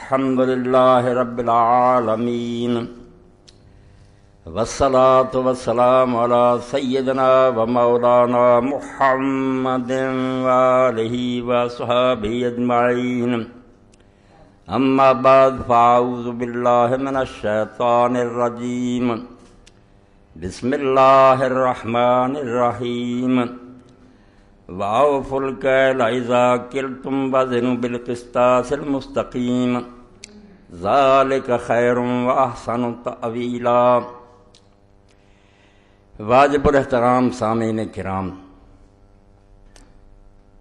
الحمد لله رب العالمين والصلاة والسلام على سيدنا ومولانا محمد وآله وصحبه أجمعين أما بعد فأعوذ بالله من الشيطان الرجيم بسم الله الرحمن الرحيم وأوفوا الكيل إذا كلتم وزنوا بالقسطاس المستقيم ذلك خير وأحسن تأويلا۔ واجب الاحترام سامعین کرام،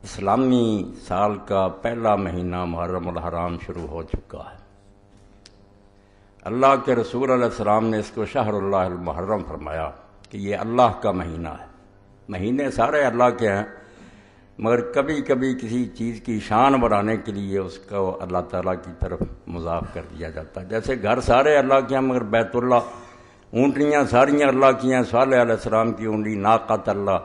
اسلامی سال کا پہلا مہینہ محرم الحرام شروع ہو چکا ہے۔ اللہ کے رسول علیہ السلام نے اس کو شہر اللہ المحرم فرمایا کہ یہ اللہ کا مہینہ ہے۔ مہینے سارے اللہ کے ہیں، مگر کبھی کبھی کسی چیز کی شان بڑھانے کے لیے اس کو اللہ تعالیٰ کی طرف مضاف کر دیا جاتا ہے۔ جیسے گھر سارے اللہ کے ہیں مگر بیت اللہ، اونٹنیاں ساریاں اللہ کی ہیں، صالح علیہ السلام کی اونٹی ناقۃ اللہ،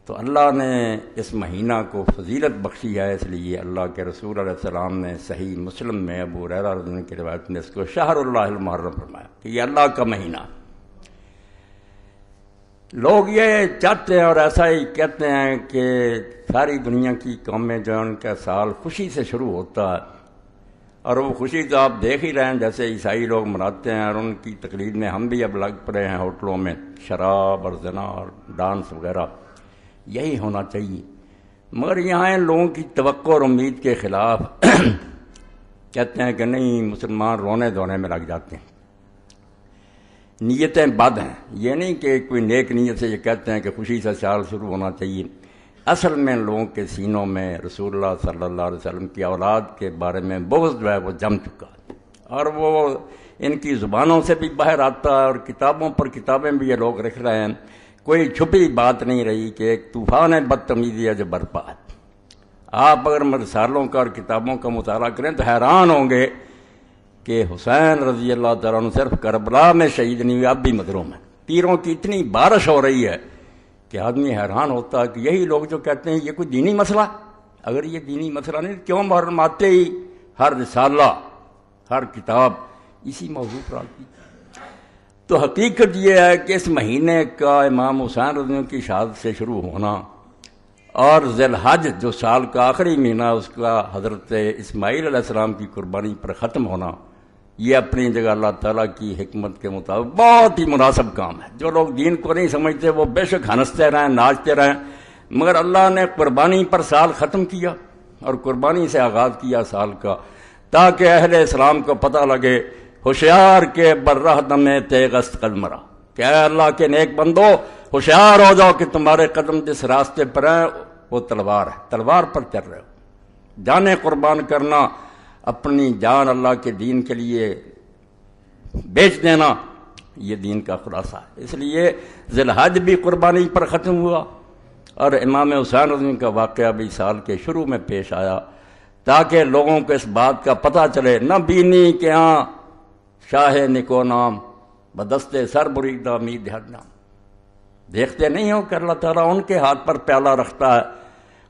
تو اللہ نے اس مہینہ کو فضیلت بخشی ہے، اس لیے اللہ کے رسول علیہ السلام نے صحیح مسلم میں ابو ہریرہ رضی اللہ عنہ کی روایت میں اس کو شہر اللہ المحرم فرمایا کہ یہ اللہ کا مہینہ۔ لوگ یہ چاہتے ہیں اور ایسا ہی کہتے ہیں کہ ساری دنیا کی قومیں جو ان کا سال خوشی سے شروع ہوتا ہے، اور وہ خوشی تو آپ دیکھ ہی رہے ہیں جیسے عیسائی لوگ مناتے ہیں، اور ان کی تقلید میں ہم بھی اب لگ پڑے ہیں ہوٹلوں میں شراب اور زنا اور ڈانس وغیرہ۔ یہی ہونا چاہیے، مگر یہاں ان لوگوں کی توقع اور امید کے خلاف کہتے ہیں کہ نہیں، مسلمان رونے دھونے میں لگ جاتے ہیں، نیتیں بد ہیں۔ یہ نہیں کہ کوئی نیک نیت سے یہ کہتے ہیں کہ خوشی سے سال شروع ہونا چاہیے، اصل میں لوگوں کے سینوں میں رسول اللہ صلی اللہ علیہ وسلم کی اولاد کے بارے میں بغض جو ہے وہ جم چکا ہے، اور وہ ان کی زبانوں سے بھی باہر آتا ہے، اور کتابوں پر کتابیں بھی یہ لوگ لکھ رہے ہیں۔ کوئی چھپی بات نہیں رہی کہ ایک طوفان بدتمیزی ہے جو برپا ہے۔ آپ اگر رسالوں کا اور کتابوں کا مطالعہ کریں تو حیران ہوں گے کہ حسین رضی اللہ تعالیٰ عنہ صرف کربلا میں شہید نہیں ہوئے، اب بھی مظلوم ہیں۔ تیروں کی اتنی بارش ہو رہی ہے کہ آدمی حیران ہوتا ہے کہ یہی لوگ جو کہتے ہیں یہ کوئی دینی مسئلہ، اگر یہ دینی مسئلہ نہیں کیوں محرم آتے ہی ہر رسالہ ہر کتاب اسی موضوع پر آتی؟ تو حقیقت یہ ہے کہ اس مہینے کا امام حسین رضی اللہ عنہ کی شہادت سے شروع ہونا، اور ذی الحج جو سال کا آخری مہینہ اس کا حضرت اسماعیل علیہ السلام کی قربانی پر ختم ہونا، یہ اپنی جگہ اللہ تعالیٰ کی حکمت کے مطابق بہت ہی مناسب کام ہے۔ جو لوگ دین کو نہیں سمجھتے وہ بے شک ہنستے رہیں، ناچتے رہیں، مگر اللہ نے قربانی پر سال ختم کیا اور قربانی سے آغاز کیا سال کا، تاکہ اہل اسلام کو پتہ لگے ہوشیار کے برہ دم تیغست قدمرا، کہ اے اللہ کے نیک بندو ہوشیار ہو جاؤ کہ تمہارے قدم جس راستے پر ہیں وہ تلوار ہے، تلوار پر چل رہے ہو۔ جانیں قربان کرنا، اپنی جان اللہ کے دین کے لیے بیچ دینا، یہ دین کا خلاصہ ہے۔ اس لیے ذی الحج بھی قربانی پر ختم ہوا، اور امام حسین رضی اللہ عنہ کا واقعہ بھی سال کے شروع میں پیش آیا، تاکہ لوگوں کو اس بات کا پتہ چلے نہ بینی کہ ہاں شاہ نکو نام بدستے سر بریدہ امید ہر نام۔ دیکھتے نہیں ہو کہ اللہ تعالیٰ ان کے ہاتھ پر پیالہ رکھتا ہے،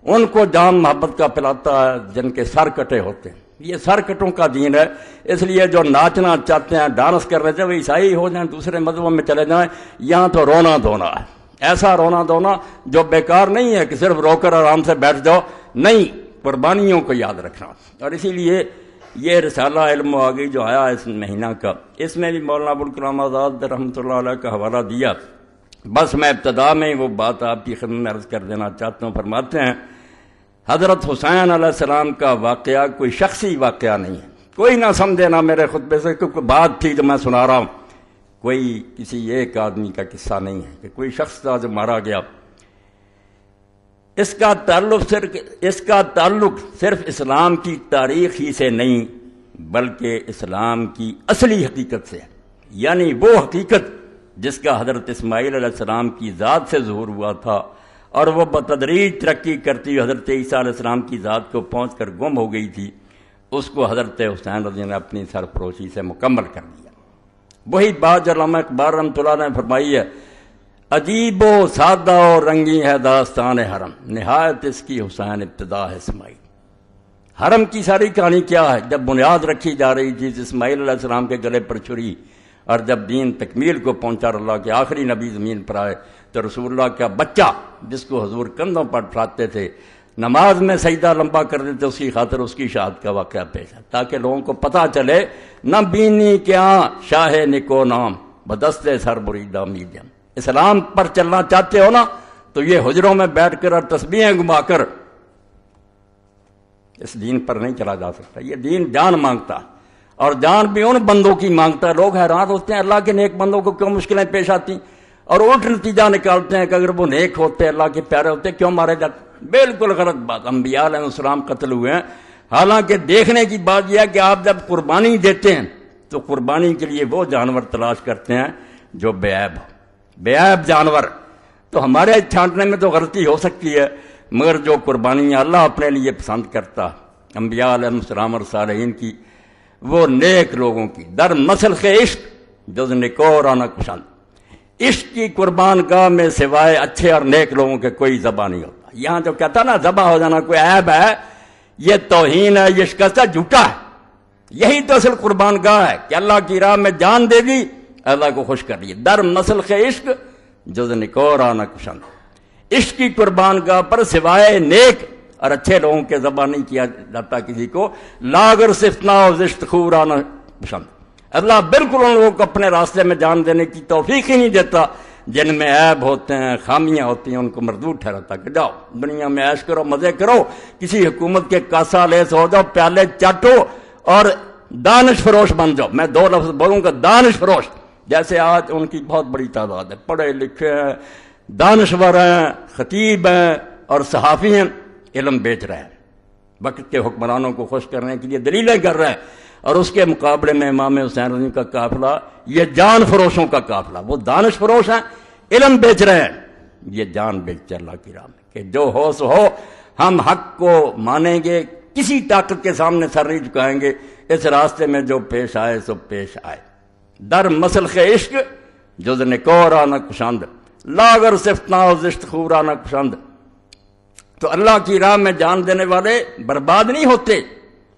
ان کو جام محبت کا پلاتا ہے جن کے سر کٹے ہوتے ہیں۔ یہ سر کٹوں کا دین ہے، اس لیے جو ناچنا چاہتے ہیں، ڈانس کر رہے تھے، وہ عیسائی ہو جائیں، دوسرے مذہبوں میں چلے جائیں، یہاں تو رونا دھونا ہے، ایسا رونا دھونا جو بیکار نہیں ہے کہ صرف رو کر آرام سے بیٹھ جاؤ، نہیں، قربانیوں کو یاد رکھنا۔ اور اسی لیے یہ رسالہ علم و آگی جو آیا اس مہینہ کا، اس میں بھی مولانا ابوالکلام آزاد رحمۃ اللہ علیہ کا حوالہ دیا۔ بس میں ابتدا میں وہ بات آپ کی خدمت میں عرض کر دینا چاہتا ہوں۔ فرماتے ہیں حضرت حسین علیہ السلام کا واقعہ کوئی شخصی واقعہ نہیں ہے، کوئی نہ سمجھے نہ میرے خطبے سے کہ کوئی بات تھی جو میں سنا رہا ہوں، کوئی کسی ایک آدمی کا قصہ نہیں ہے کہ کوئی شخص تھا جو مارا گیا۔ اس کا تعلق صرف اسلام کی تاریخ ہی سے نہیں بلکہ اسلام کی اصلی حقیقت سے ہے، یعنی وہ حقیقت جس کا حضرت اسماعیل علیہ السلام کی ذات سے ظہور ہوا تھا، اور وہ بتدریج ترقی کرتی حضرت عیسیٰ علیہ السلام کی ذات کو پہنچ کر گم ہو گئی تھی، اس کو حضرت حسین رضی اللہ نے اپنی سرفروشی سے مکمل کر دیا۔ وہی بات جو علامہ اقبال رحمۃ اللہ نے فرمائی ہے، عجیب و سادہ و رنگی ہے داستان حرم، نہایت اس کی حسین ابتدا ہے اسماعیل۔ حرم کی ساری کہانی کیا ہے؟ جب بنیاد رکھی جا رہی تھی اسماعیل علیہ السلام کے گلے پر چھری، اور جب دین تکمیل کو پہنچا، اللہ کے آخری نبی زمین پر آئے، تو رسول اللہ کا بچہ جس کو حضور کندھوں پر اٹھاتے تھے، نماز میں سجدہ لمبا کر دیتے، اس کی خاطر اس کی شہادت کا واقعہ پیش ہے، تاکہ لوگوں کو پتہ چلے نہ بینی کیا شاہ نکو نام بدستے سر بریدہ میدم۔ اسلام پر چلنا چاہتے ہو نا تو یہ حجروں میں بیٹھ کر اور تسبیحیں گما کر اس دین پر نہیں چلا جا سکتا۔ یہ دین جان مانگتا، اور جان بھی ان بندوں کی مانگتا ہے۔ لوگ حیران ہوتے ہیں اللہ کے نیک بندوں کو کیوں مشکلیں پیش آتی، اور الٹ نتیجہ نکالتے ہیں کہ اگر وہ نیک ہوتے، اللہ کے پیارے ہوتے، کیوں مارے جاتے۔ بالکل غلط بات۔ انبیاء علیہ السلام قتل ہوئے ہیں، حالانکہ دیکھنے کی بات یہ ہے کہ آپ جب قربانی دیتے ہیں تو قربانی کے لیے وہ جانور تلاش کرتے ہیں جو بے عیب ہو، بے عیب جانور۔ تو ہمارے چھانٹنے میں تو غلطی ہو سکتی ہے، مگر جو قربانیاں اللہ اپنے لیے پسند کرتا، انبیاء علیہ السلام اور صالحین کی، وہ نیک لوگوں کی در مسل کے عشق جز نکور آنا کشند، عشق کی قربان گاہ میں سوائے اچھے اور نیک لوگوں کے کوئی ذبح نہیں ہوتا۔ یہاں جو کہتا نا ذبح ہو جانا کوئی عیب ہے، یہ توہین ہے، یہ شکست ہے، جھوٹا ہے۔ یہی تو اصل قربان گاہ ہے کہ اللہ کی راہ میں جان دے دی، اللہ کو خوش کر لیے۔ در مسل کے عشق جز نکور آنا کشند، عشق کی قربان گاہ پر سوائے نیک اور اچھے لوگوں کے ذبح نہیں کیا جاتا کسی کو۔ لاگر صفتنا و زشت خور آنا پسند، اللہ بالکل ان لوگوں کو اپنے راستے میں جان دینے کی توفیق ہی نہیں دیتا جن میں عیب ہوتے ہیں، خامیاں ہوتی ہیں، ان کو مردود ٹھہراتا کہ جاؤ دنیا میں عیش کرو، مزے کرو، کسی حکومت کے کاسا لیس ہو جاؤ، پیالے چاٹو اور دانش فروش بن جاؤ۔ میں دو لفظ بولوں گا، دانش فروش۔ جیسے آج ان کی بہت بڑی تعداد ہے، پڑھے لکھے ہیں، دانشور ہیں، خطیب ہیں اور صحافی ہیں، علم بیچ رہے ہیں، وقت کے حکمرانوں کو خوش کرنے کے لیے دلیلیں کر رہے ہیں، اور اس کے مقابلے میں امام حسین رضی کا قافلہ یہ جان فروشوں کا قافلہ۔ وہ دانش فروش ہیں، علم بیچ رہے ہیں، یہ جان بیچتے اللہ کی راہ میں کہ جو ہو سو ہو، ہم حق کو مانیں گے، کسی طاقت کے سامنے سر نہیں جھکائیں گے، اس راستے میں جو پیش آئے سو پیش آئے۔ در مسلخ عشق جز نکور آنا کشند، لاگر صفتنا و زشت خور آنا کشند۔ تو اللہ کی راہ میں جان دینے والے برباد نہیں ہوتے،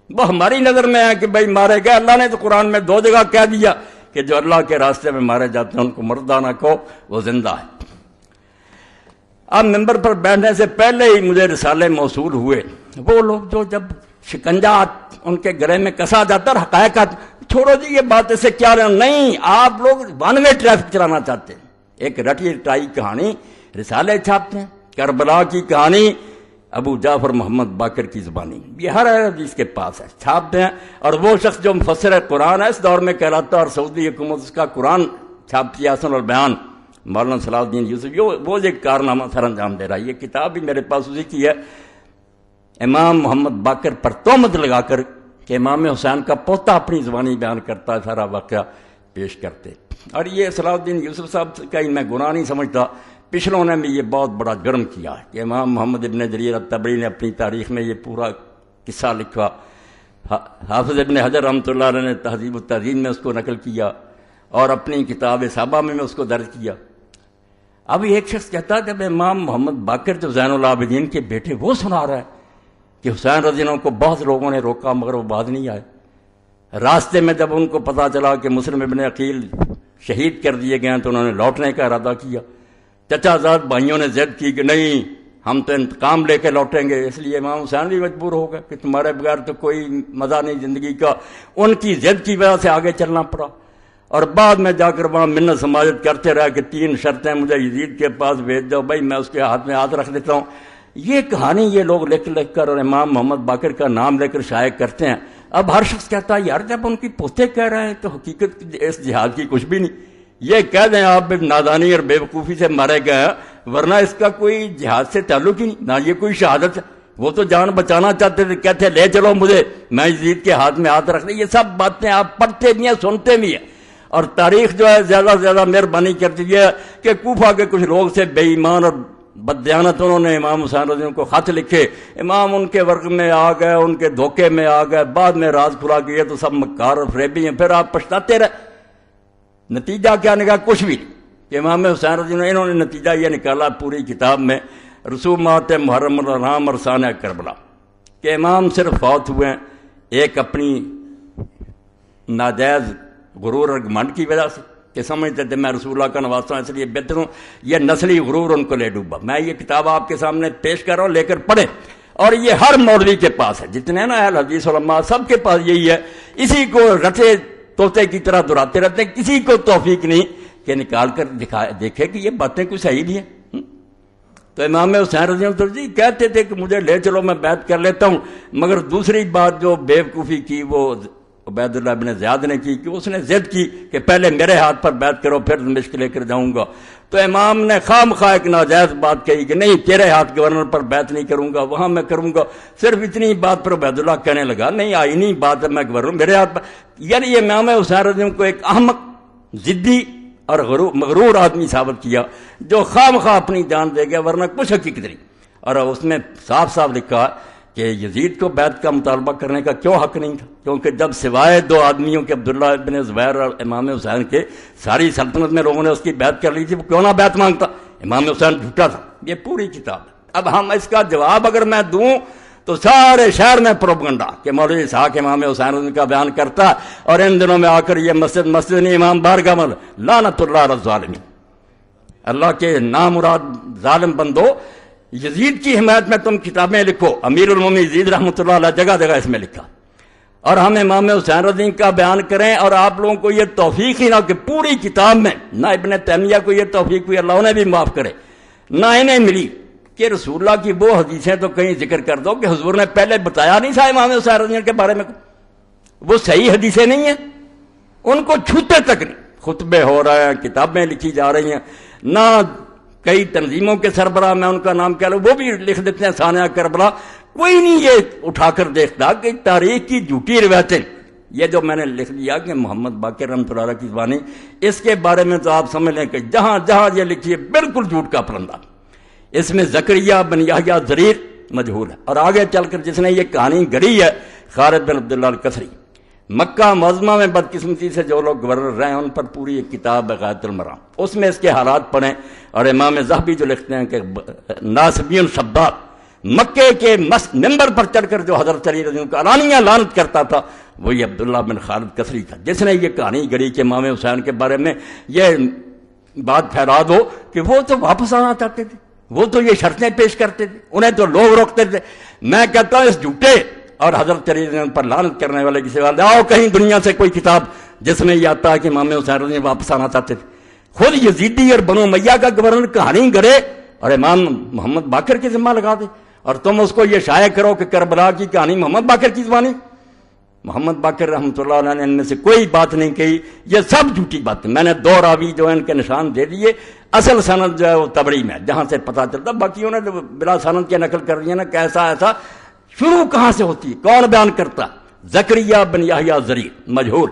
وہ ہماری نظر میں ہے کہ بھائی مارے گئے۔ اللہ نے تو قرآن میں دو جگہ کہہ دیا کہ جو اللہ کے راستے میں مارے جاتے ہیں ان کو مردہ نہ کہو، وہ زندہ ہے۔ اب ممبر پر بیٹھنے سے پہلے ہی مجھے رسالے موصول ہوئے، وہ لوگ جو جب شکنجہ ان کے گلے میں کسا جاتا ہے، حقائق چھوڑو جی یہ بات اس سے کیا رہا، نہیں، آپ لوگ ون وے ٹریفک چلانا چاہتے ہیں، ایک رٹی رٹائی کہانی رسالے چھاپتے ہیں، کربلا کی کہانی ابو جعفر محمد باقر کی زبانی، یہ ہر حدیث کے پاس ہے، چھاپتے ہیں۔ اور وہ شخص جو مفسر قرآن ہے اس دور میں کہلاتا ہے، اور سعودی حکومت اس کا قرآن چھاپتی ہے، حسن البیان، مولانا صلاح الدین یوسف، وہ ایک کارنامہ سر انجام دے رہا ہے۔ یہ کتاب بھی میرے پاس اسی کی ہے، امام محمد باقر پر تہمت لگا کر کہ امام حسین کا پوتا اپنی زبانی بیان کرتا ہے، سارا واقعہ پیش کرتے۔ اور یہ صلاح الدین یوسف صاحب کا میں گناہ نہیں سمجھتا، پچھلوں نے بھی یہ بہت بڑا جرم کیا ہے کہ امام محمد ابن جریر الطبری نے اپنی تاریخ میں یہ پورا قصہ لکھا، حافظ ابن حجر رحمۃ اللہ علیہ نے تہذیب التہذیب میں اس کو نقل کیا، اور اپنی کتاب صحابہ میں اس کو درج کیا۔ اب ایک شخص کہتا ہے جب امام محمد باقر جو زین العابدین کے بیٹے، وہ سنا رہا ہے کہ حسین رضی اللہ عنہ کو بہت لوگوں نے روکا مگر وہ بعد نہیں آئے۔ راستے میں جب ان کو پتا چلا کہ مسلم ابن عقیل شہید کر دیے گئے ہیں تو انہوں نے لوٹنے کا ارادہ کیا۔ چچا زاد بھائیوں نے ضد کی کہ نہیں، ہم تو انتقام لے کے لوٹیں گے، اس لیے امام حسین بھی مجبور ہو گئے کہ تمہارے بغیر تو کوئی مزہ نہیں زندگی کا۔ ان کی ضد کی وجہ سے آگے چلنا پڑا، اور بعد میں جا کر وہاں منت سماجت کرتے رہے کہ 3 شرطیں مجھے یزید کے پاس بھیج دو، بھائی میں اس کے ہاتھ میں ہاتھ رکھ دیتا ہوں۔ یہ کہانی یہ لوگ لکھ لکھ کر اور امام محمد باقر کا نام لے کر شائع کرتے ہیں۔ اب ہر شخص کہتا ہے یار جب ان کی پوتے کہہ رہے ہیں تو حقیقت اس جہاد کی کچھ بھی نہیں، یہ کہہ دیں آپ نادانی اور بے وقوفی سے مارے گئے ہیں، ورنہ اس کا کوئی جہاد سے تعلق ہی نہیں، نہ یہ کوئی شہادت ہے۔ وہ تو جان بچانا چاہتے تھے، کہتے لے چلو مجھے، میں یزید کے ہاتھ میں ہاتھ رکھ دیں۔ یہ سب باتیں آپ پڑھتے بھی ہیں، سنتے بھی ہیں، اور تاریخ جو ہے زیادہ سے زیادہ مہربانی کرتی ہے کہ کوفہ کے کچھ لوگ سے بے ایمان اور بددیانت انہوں نے امام حسین رضی اللہ عنہ کو خط لکھے، امام ان کے ورق میں آ گئے، ان کے دھوکے میں آ گئے، بعد میں راز کھلا کہ یہ تو سب مکار اور فریبی ہیں، پھر آپ پچھتاتے رہے۔ نتیجہ کیا نکلا؟ کچھ بھی نہیں کہ امام حسین رضی اللہ عنہ انہوں نے نتیجہ یہ نکالا پوری کتاب میں، رسومات محرم الحرام اور سانح کربلا، کہ امام صرف فوت ہوئے ہیں ایک اپنی ناجائز غرور اور گھمنڈ کی وجہ سے کہ سمجھتے تھے میں رسول اللہ کا نواسا ہوں اس لیے بہتر ہوں، یہ نسلی غرور ان کو لے ڈوبا۔ میں یہ کتاب آپ کے سامنے پیش کر رہا ہوں، لے کر پڑھیں، اور یہ ہر مولوی کے پاس ہے، جتنے نا اہل حدیث علماء سب کے پاس یہی ہے، اسی کو رٹے طوطے کی طرح دہراتے رہتے ہیں، کسی کو توفیق نہیں کہ نکال کر دیکھے کہ یہ باتیں کچھ صحیح نہیں ہیں۔ تو امام حسین رضی اللہ عنہ جی کہتے تھے کہ مجھے لے چلو میں بیعت کر لیتا ہوں، مگر دوسری بات جو بیوقوفی کی وہ عبید اللہ بن زیاد نے کی کہ اس نے ضد کی کہ پہلے میرے ہاتھ پر بیعت کرو پھر دمشق لے کر جاؤں گا، تو امام نے خام خواہ ایک ناجائز بات کہی کہ نہیں تیرے ہاتھ گورنر پر بیعت نہیں کروں گا، وہاں میں کروں گا۔ صرف اتنی بات پر عبید اللہ کہنے لگا نہیں آئینی بات ہے، میں گورنر میرے ہاتھ پر، یعنی یہ امام حسین رضی اللہ عنہ کو ایک احمق ضدی اور مغرور آدمی ثابت کیا جو خام خواہ اپنی جان دے گیا، ورنہ کچھ حقیقت نہیں۔ اور اس میں صاف صاف لکھا کہ یزید کو بیعت کا مطالبہ کرنے کا کیوں حق نہیں تھا، کیونکہ جب سوائے دو آدمیوں کے عبداللہ بن زبیر اور امام حسین کے ساری سلطنت میں لوگوں نے اس کی بیعت کر لی تھی، وہ کیوں نہ بیعت مانگتا؟ امام حسین جھوٹا تھا، یہ پوری کتاب ہے۔ اب ہم اس کا جواب اگر میں دوں تو سارے شہر میں پروپگنڈا کہ مولوی اسحاق امام حسین کا بیان کرتا، اور ان دنوں میں آ کر یہ مسجد نہیں امام بارگاہ میں، لعنت اللہ علی الظالمین، اللہ کے نامراد ظالم بندو، یزید کی حمایت میں تم کتابیں لکھو، امیر المومنین یزید رحمۃ اللہ علیہ جگہ جگہ اس میں لکھا، اور ہم امام حسین رضی کا بیان کریں، اور آپ لوگوں کو یہ توفیق ہی نہ کہ پوری کتاب میں نہ ابن تیمیہ کو یہ توفیق ہوئی، اللہ انہیں بھی معاف کرے، نہ انہیں ملی کہ رسول اللہ کی وہ حدیثیں تو کہیں ذکر کر دو کہ حضور نے پہلے بتایا نہیں تھا امام حسین رضی کے بارے میں، وہ صحیح حدیثیں نہیں ہیں، ان کو چھوتے تک نہیں، خطبے ہو رہے ہیں، کتابیں لکھی جا رہی ہیں، نہ کئی تنظیموں کے سربراہ میں ان کا نام کہہ لو وہ بھی لکھ دیتے ہیں ثانیہ کربلا، کوئی نہیں یہ اٹھا کر دیکھتا کہ تاریخ کی جھوٹی روایتیں، یہ جو میں نے لکھ دیا کہ محمد باقر رحمۃ اللہ علیہ کی زبانی، اس کے بارے میں تو آپ سمجھ لیں کہ جہاں جہاں یہ لکھی ہے بالکل جھوٹ کا پرندہ، اس میں زکریا بن یحییٰ ضریر مجہول ہے، اور آگے چل کر جس نے یہ کہانی گڑھی ہے خالد بن عبداللہ الکسری، مکہ معظمہ میں بدقسمتی سے جو لوگ گورنر رہے ہیں ان پر پوری ایک کتاب ہے غایۃ المرام، اس میں اس کے حالات پڑھیں، اور امام ذہبی جو لکھتے ہیں کہ ناصبین شباب مکے کے ممبر پر چڑھ کر جو حضرت علی رضی اللہ عنہ کا علانیہ لعنت کرتا تھا وہی عبداللہ بن خالد کسری تھا، جس نے یہ کہانی گڑھی کہ امام حسین کے بارے میں یہ بات پھیلا دو کہ وہ تو واپس آنا چاہتے تھے، وہ تو یہ شرطیں پیش کرتے تھے، انہیں تو لوگ روکتے تھے۔ میں کہتا ہوں اس جھوٹے اور حضرت علی رضی اللہ عنہ پر لعنت کرنے والے کی سوال آؤ کہیں دنیا سے کوئی کتاب جس میں یہ آتا ہے کہ امام حسین رضی اللہ عنہ واپس آنا چاہتے تھے، خود یزیدی اور بنو امیہ کا گورنر کہانی گڑھے اور امام محمد باقر کی ذمہ لگا دے، اور تم اس کو یہ شائع کرو کہ کربلا کی کہانی محمد باقر کی زبانی۔ محمد باقر رحمۃ اللہ علیہ نے ان میں سے کوئی بات نہیں کہی، یہ سب جھوٹی باتیں، میں نے دو راوی جو ان کے نشان دے دیے، اصل سند جو ہے وہ تبری میں جہاں سے پتہ چلتا، باقی انہوں نے بلا سند کی نقل کر دی ہے نا کہ ایسا ایسا، شروع کہاں سے ہوتی ہے، کون بیان کرتا؟ زکریا بن یحییٰ ضریر مجہول،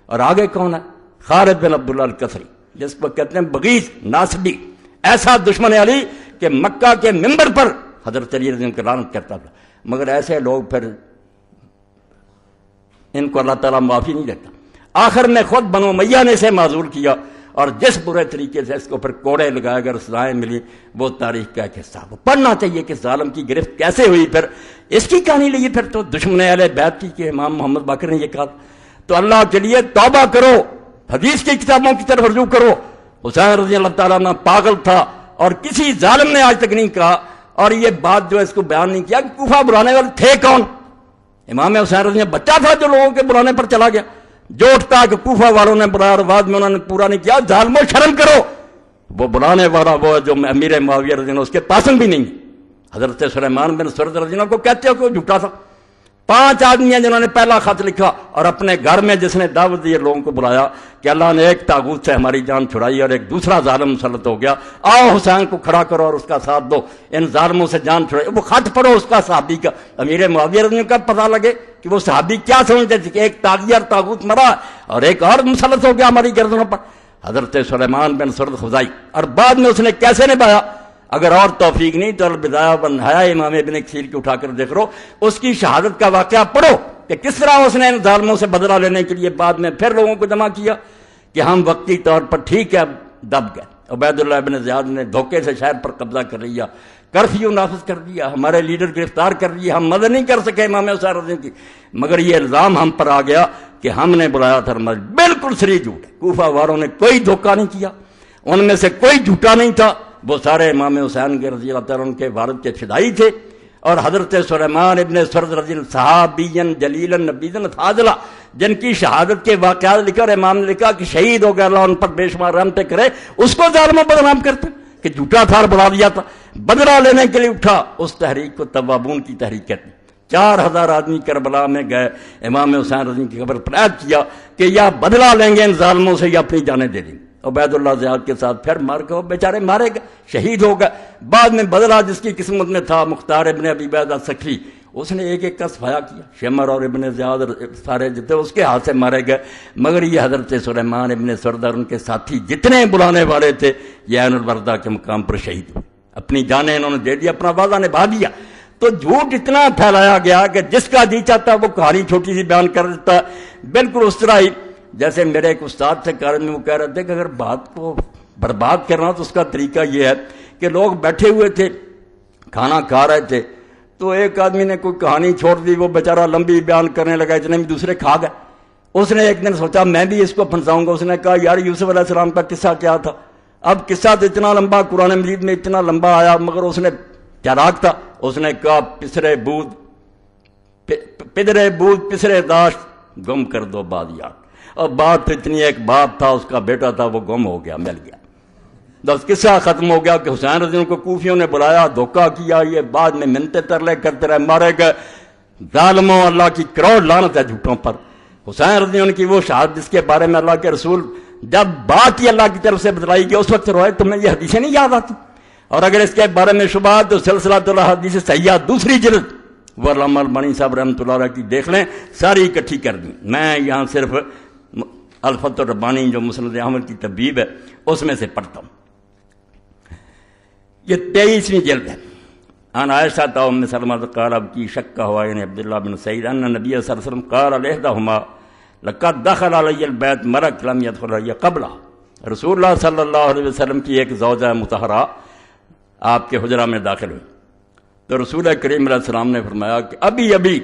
اور آگے کون ہے؟ خالد بن عبداللہ الکسری، جس کو کہتے ہیں بغیض ناصبی، ایسا دشمن علی کہ مکہ کے ممبر پر حضرت علی رضی اللہ عنہ لعنت کرتا تھا، مگر ایسے لوگ پھر ان کو اللہ تعالیٰ معافی نہیں دیتا۔ آخر میں خود بنو امیہ نے اسے معذور کیا، اور جس برے طریقے سے اس کو پھر کوڑے لگائے اگر سزائیں ملی وہ تاریخ کا ایک حصہ، وہ پڑھنا چاہیے کہ ظالم کی گرفت کیسے ہوئی، پھر اس کی کہانی لئی پھر تو دشمن اہل بیت کی کہ امام محمد باقر نے یہ کہا۔ تو اللہ کے لیے توبہ کرو، حدیث کی کتابوں کی طرف رجوع کرو۔ حسین رضی اللہ تعالیٰ عنہ پاگل تھا، اور کسی ظالم نے آج تک نہیں کہا، اور یہ بات جو اس کو بیان نہیں کیا کہ کوفہ بلانے والے تھے کون؟ امام حسین رضی اللہ بچہ تھا جو لوگوں کے بلانے پر چلا گیا، جو اٹھتا کہ کوفہ والوں نے بلایا اور بعد میں انہوں نے پورا نہیں کیا، ظالموں شرم کرو۔ وہ بلانے والا وہ جو امیر معاویہ رضی اللہ اس کے پاسن بھی نہیں، حضرت سلیمان بن سرد رضی اللہ کو کہتے ہو کہ وہ جھوٹا تھا۔ 5 آدمی ہیں جنہوں نے پہلا خط لکھا، اور اپنے گھر میں جس نے دعوت دی لوگوں کو بلایا کہ اللہ نے ایک طاغوت سے ہماری جان چھڑائی اور ایک دوسرا ظالم مسلط ہو گیا، آؤ حسین کو کھڑا کرو اور اس کا ساتھ دو، ان ظالموں سے جان چھڑائی۔ وہ خط پڑھو اس کا صحابی کا، امیر معاویہ رضی اللہ کا پتہ لگے کہ وہ صحابی کیا سمجھتے تھے کہ ایک طاغیہ اور طاغوت مرا اور ایک اور مسلط ہو گیا ہماری گردنوں پر، حضرت سلیمان بن سرد خزائی۔ اور بعد میں اس نے کیسے نبھایا، اگر اور توفیق نہیں تو البدایہ والنہایہ امام ابن کثیر کی اٹھا کر دیکھ رہو، اس کی شہادت کا واقعہ پڑھو کہ کس طرح اس نے ان ظالموں سے بدلہ لینے کے لیے بعد میں پھر لوگوں کو جمع کیا کہ ہم وقتی طور پر ٹھیک ہے دب گئے۔ عبید اللہ بن زیاد نے دھوکے سے شہر پر قبضہ کر لیا، کرفیو نافذ کر دیا، ہمارے لیڈر گرفتار کر دیے، ہم مدد نہیں کر سکے امام حسین رضی اللہ کی، مگر یہ الزام ہم پر آ گیا کہ ہم نے بلایا تھا رمضان۔ بالکل صریح جھوٹ ہے، کوفہ والوں نے کوئی دھوکہ نہیں کیا، ان میں سے کوئی جھوٹا نہیں تھا، وہ سارے امام حسین کے رضی اللہ تعالیٰ عنہ کے والد کے فدائی تھے۔ اور حضرت سلیمان ابن سرد رضی اللہ صحابین جلیلا نبیذا فاضلا، جن کی شہادت کے واقعات لکھا اور امام نے لکھا کہ شہید ہو گیا، اللہ ان پر بے شمار رحمتیں کرے، اس کو ظالموں بدنام کرتے کہ جھوٹا تھا اور بلا دیا تھا، بدلہ لینے کے لیے اٹھا۔ اس تحریک کو توابون کی تحریک کہتے ہیں۔ 4000 آدمی کربلا میں گئے، امام حسین رضی کی خبر پر عہد کیا کہ یا بدلہ لیں گے ان ظالموں سے یا اپنی جانیں دے دیں گے۔ عبید اللہ زیاد کے ساتھ پھر مار کے وہ بیچارے مارے گئے، شہید ہو گئے۔ بعد میں بدلہ جس کی قسمت میں تھا، مختار ابن ابی عبید الثقفی، اس نے ایک ایک کا صفایا کیا، شمر اور ابن زیاد سارے جتنے اس کے ہاتھ سے مارے گئے، مگر یہ حضرت سلیمان ابن سرد اور ان کے ساتھی جتنے بلانے والے تھے یہ عین الوردہ کے مقام پر شہید ہوئے، اپنی جانیں انہوں نے دے دی، اپنا وعدہ نبھا دیا۔ تو جھوٹ اتنا پھیلایا گیا کہ جس کا جی چاہتا وہ کہانی چھوٹی سی بیان کر دیتا۔ بالکل اس طرح ہی جیسے میرے ایک استاد سے کارن میں وہ کہہ رہے تھے کہ اگر بات کو برباد کرنا تو اس کا طریقہ یہ ہے کہ لوگ بیٹھے ہوئے تھے، کھانا کھا رہے تھے، تو ایک آدمی نے کوئی کہانی چھوڑ دی، وہ بیچارہ لمبی بیان کرنے لگا، اتنے میں دوسرے کھا گئے۔ اس نے ایک دن سوچا میں بھی اس کو پھنساؤں گا، اس نے کہا یار یوسف علیہ السلام کا قصہ کیا تھا؟ اب قصہ تو اتنا لمبا قرآن مجید میں اتنا لمبا آیا، مگر اس نے چالاک تھا، اس نے کہا پدرے بود پسرے داشت گم کر دو بادیات۔ اور بات تو اتنی، ایک باپ تھا، اس کا بیٹا تھا، وہ گم ہو گیا، مل گیا، بس قصہ ختم ہو گیا کہ حسین رضی اللہ کو کوفیوں نے بلایا، دھوکہ کیا، یہ بعد میں منتیں ترلے کرتے رہے، مارے گئے۔ ظالموں، اللہ کی کروڑ لعنت ہے جھوٹوں پر۔ حسین رضی اللہ کی وہ شہادت جس کے بارے میں اللہ کے رسول جب بات ہی اللہ کی طرف سے بتلائی گئی اس وقت روئے، تمہیں یہ حدیثیں نہیں یاد آتی؟ اور اگر اس کے بارے میں شبہات تو سلسلۃ الحدیث صحیحہ دوسری جلد وہ علامہ البانی صاحب رحمۃ اللہ علیہ کی دیکھ لیں، ساری اکٹھی کر دیں۔ میں یہاں صرف الفتح الربانی جو مسند احمد کی تبیب ہے اس میں سے پڑھتا ہوں۔ یہ 23ویں جلد ہے۔ عن عائشہ ام سلمہ قال اب کی شک ہوا یعنی عبداللہ بن سعید ان نبی صلی اللہ علیہ وسلم قال لإحداهما لقد دخل علی البیت مرک لم يدخل علی قبلہ۔ رسول اللہ صلی اللہ علیہ وسلم کی ایک زوجہ مطہرہ آپ کے حجرہ میں داخل ہوئی تو رسول کریم علیہ السلام نے فرمایا کہ ابھی ابھی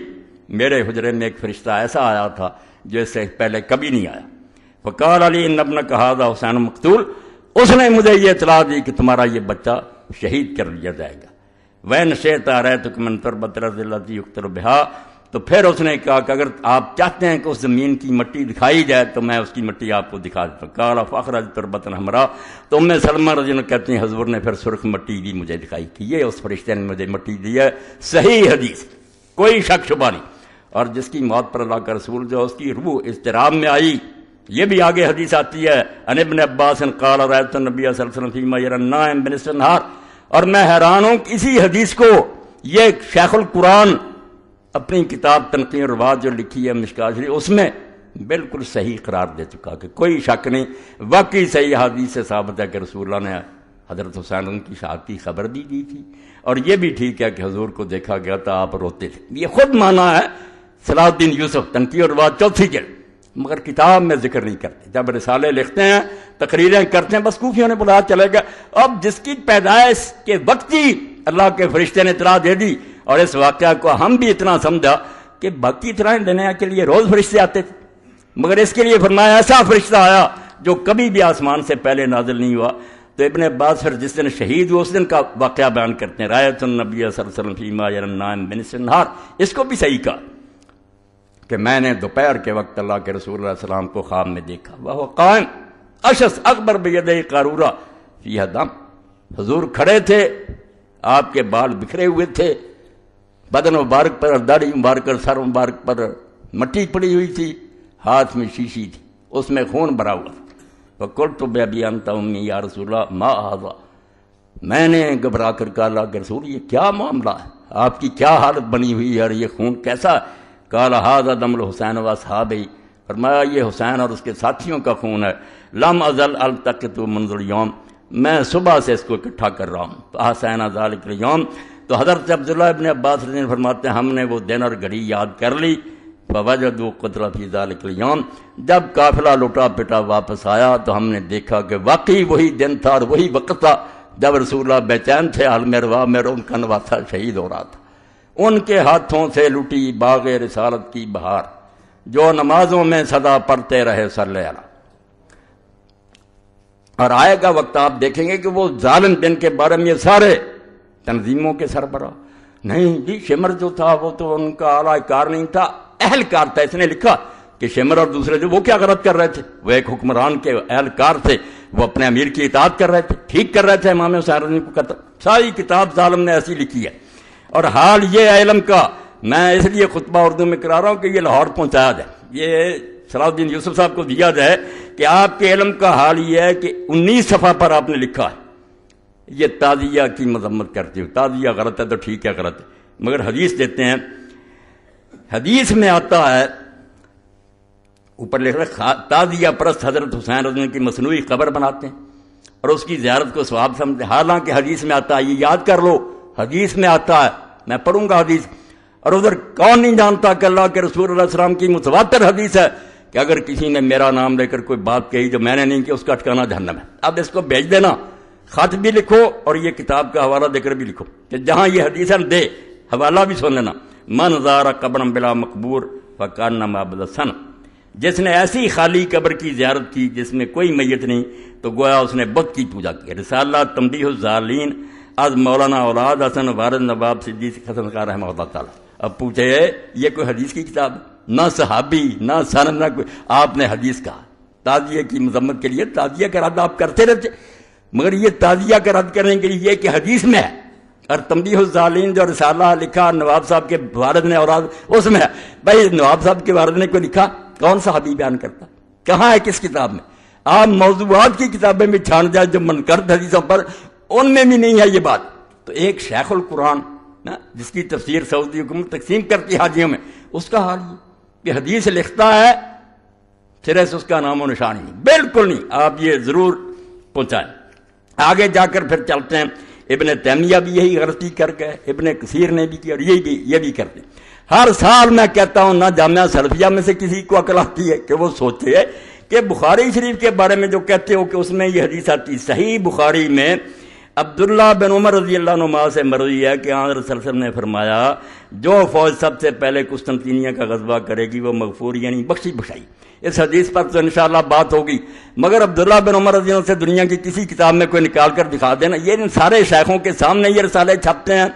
میرے حجرے میں ایک فرشتہ ایسا آیا تھا جو اس سے پہلے کبھی نہیں آیا۔ فقال علی ان ابنک ھذا حسین مقتول، اس نے مجھے یہ اطلاع دی کہ تمہارا یہ بچہ شہید کر دیا جائے گا۔ وین شئت ارأیتک من تربۃ الارض التی یقتل بہا، تو پھر اس نے کہا کہ اگر آپ چاہتے ہیں کہ اس زمین کی مٹی دکھائی جائے تو میں اس کی مٹی آپ کو دکھا دیتا ہوں۔ قال فاخرج تربۃ حمراء، تو ام سلمہ رضی اللہ عنہ کہتی ہیں حضور نے پھر سرخ مٹی دی مجھے دکھائی کہ یہ اس فرشتے نے مجھے مٹی دی ہے۔ صحیح حدیث، کوئی شک شبہ نہیں۔ اور جس کی موت پر اللہ کا رسول جو اس کی روح اضطراب میں آئی، یہ بھی آگے حدیث آتی ہے عن ابن عباس قال رأیت النبی صلی اللہ علیہ وسلم فیما یری النائم بنصف النہار، اور میں حیران ہوں کہ اسی حدیث کو یہ شیخ القرآن اپنی کتاب تنقیح الروات جو لکھی ہے مشکات شریف اس میں بالکل صحیح قرار دے چکا کہ کوئی شک نہیں، واقعی صحیح حدیث سے ثابت ہے کہ رسول اللہ نے حضرت حسین کی شہادت کی خبر بھی دی تھی، اور یہ بھی ٹھیک ہے کہ حضور کو دیکھا گیا تھا آپ روتے تھے۔ یہ خود مانا ہے صلاح الدین یوسف تنقیح الروات 4 جلد، مگر کتاب میں ذکر نہیں کرتے۔ جب رسالے لکھتے ہیں، تقریریں کرتے ہیں، بس کوفیوں نے بلایا چلے گا۔ اب جس کی پیدائش کے وقت ہی اللہ کے فرشتے نے اطلاع دے دی، اور اس واقعہ کو ہم بھی اتنا سمجھا کہ باقی اطلاع دینے کے لیے روز فرشتے آتے تھے، مگر اس کے لیے فرمایا ایسا فرشتہ آیا جو کبھی بھی آسمان سے پہلے نازل نہیں ہوا۔ تو ابن عباس پھر جس دن شہید ہوئے اس دن کا واقعہ بیان کرتے ہیں، رأیت النبی صلی اللہ علیہ وسلم فیما یری النائم بنصف النہار، اس کو بھی صحیح کہا کہ میں نے دوپہر کے وقت اللہ کے رسول علیہ السلام کو خواب میں دیکھا، وہ قائم اشس اکبر بیدہ قارورہ فیہا دم، حضور کھڑے تھے، آپ کے بال بکھرے ہوئے تھے، بدن مبارک پر، داڑھی مبارک پر، سر مبارک پر مٹی پڑی ہوئی تھی، ہاتھ میں شیشی تھی، اس میں خون بھرا ہوا تھا۔ فقلت بأبی انت امی یا رسول اللہ ما ھذا، میں نے گھبرا کر کہا اللہ کے رسول یہ کیا معاملہ ہے، آپ کی کیا حالت بنی ہوئی ہے اور یہ خون کیسا ہے؟ قال ھذا دم الحسین واصحابہ، فرمایا یہ حسین اور اس کے ساتھیوں کا خون ہے، لم ازل التقط منذ اليوم، میں صبح سے اس کو اکٹھا کر رہا ہوں۔ فاحسینا ذلک اليوم، تو حضرت عبداللہ ابن عباس رضی اللہ عنہ فرماتے ہیں ہم نے وہ دن اور گھڑی یاد کر لی۔ فوجدوا قتل فی ذلک اليوم، جب قافلہ لوٹا پٹا واپس آیا تو ہم نے دیکھا کہ واقعی وہی دن تھا اور وہی وقت تھا جب رسول اللہ بے چین تھے عالم روا میں، ان کا نواسا شہید ہو رہا تھا، ان کے ہاتھوں سے لٹی باغ رسالت کی بہار، جو نمازوں میں سدا پڑھتے رہے صلی اللہ علیہ۔ اور آئے گا وقت آپ دیکھیں گے کہ وہ ظالم جن کے بارے میں یہ سارے تنظیموں کے سربراہ، نہیں جی شمر جو تھا وہ تو ان کا اعلی کار نہیں تھا، اہلکار تھا۔ اس نے لکھا کہ شمر اور دوسرے جو وہ کیا غلط کر رہے تھے، وہ ایک حکمران کے اہلکار تھے، وہ اپنے امیر کی اطاعت کر رہے تھے، ٹھیک کر رہے تھے امام حسین رضی اللہ عنہ کو قتل۔ ساری کتاب ظالم نے ایسی لکھی ہے۔ اور حال یہ علم کا میں اس لیے خطبہ اردو میں کرا رہا ہوں کہ یہ لاہور پہنچایا جائے، یہ صلاح الدین یوسف صاحب کو دیا جائے کہ آپ کے علم کا حال یہ ہے کہ 19 صفحہ پر آپ نے لکھا ہے یہ تعزیہ کی مذمت کرتے ہو، تعزیہ غلط ہے تو ٹھیک ہے غلط ہے، مگر حدیث دیتے ہیں، حدیث میں آتا ہے اوپر لکھ رہا تعزیہ پرست حضرت حسین رضی اللہ عنہ کی مصنوعی قبر بناتے ہیں اور اس کی زیارت کو ثواب سمجھتے ہیں، حالانکہ حدیث میں آتا ہے، یہ یاد کر لو حدیث میں آتا ہے، میں پڑھوں گا حدیث۔ اور ادھر کون نہیں جانتا کہ اللہ کے رسول اللہ علیہ وسلم کی متواتر حدیث ہے کہ اگر کسی نے میرا نام لے کر کوئی بات کہی جو میں نے نہیں کی، اس کا ٹھکانہ جہنم ہے۔ اب اس کو بھیج دینا، خط بھی لکھو اور یہ کتاب کا حوالہ دے کر بھی لکھو کہ جہاں یہ حدیث دے حوالہ بھی سن لینا، من زار قبرا بلا مقبور فکانما عبد الصنم، جس نے ایسی خالی قبر کی زیارت کی جس میں کوئی میت نہیں تو گویا اس نے بت کی پوجا کی۔ رسالہ تنبیہ الظالین از مولانا اولاد حسن وارد نواب صدیق حسن خان رحمہ اللہ تعالی۔ اب پوچھے یہ کوئی حدیث کی کتاب ہے؟ نہ صحابی نہ سند نہ کوئی، آپ نے حدیث کہا تعزیہ کی مذمت کے لیے، تعزیہ کا رد آپ کرتے رہتے، مگر یہ تعزیہ کا رد کرنے کے لیے یہ کہ حدیث میں ہے، اور تنبیہ الظالین جو رسالہ لکھا نواب صاحب کے والد نے اولاد اس میں ہے۔ بھائی نواب صاحب کے والد نے کوئی لکھا، کون صحابی بیان کرتا، کہاں ہے کس کتاب میں؟ آپ موضوعات کی کتابیں میں چھان جائے جو منکرد حدیثوں پر، ان میں بھی نہیں ہے یہ بات۔ تو ایک شیخ القرآن جس کی تفسیر سعودی حکومت تقسیم کرتی حاجیوں میں، اس کا حال یہ کہ حدیث لکھتا ہے سرے سے اس کا نام و نشان ہی نہیں، بالکل نہیں۔ آپ یہ ضرور پہنچائیں۔ آگے جا کر پھر چلتے ہیں، ابن تیمیہ بھی یہی غلطی کر گئے، ابن کثیر نے بھی کی، اور یہ بھی کرتے ہیں۔ ہر سال میں کہتا ہوں نہ جامعہ سلفیہ میں سے کسی کو عقل آتی ہے کہ وہ سوچے کہ بخاری شریف کے بارے میں جو کہتے ہو کہ اس میں یہ حدیث آتی، صحیح بخاری میں عبداللہ بن عمر رضی اللہ عنہ سے مروی ہے کہ حضرت صلی اللہ علیہ وسلم نے فرمایا جو فوج سب سے پہلے قسطنطینیہ کا غزوہ کرے گی وہ مغفور یعنی بخشی بخشائی۔ اس حدیث پر تو انشاءاللہ بات ہوگی، مگر عبداللہ بن عمر رضی اللہ عنہ سے دنیا کی کسی کتاب میں کوئی نکال کر دکھا دینا، یہ ان سارے شیخوں کے سامنے یہ رسالے چھپتے ہیں،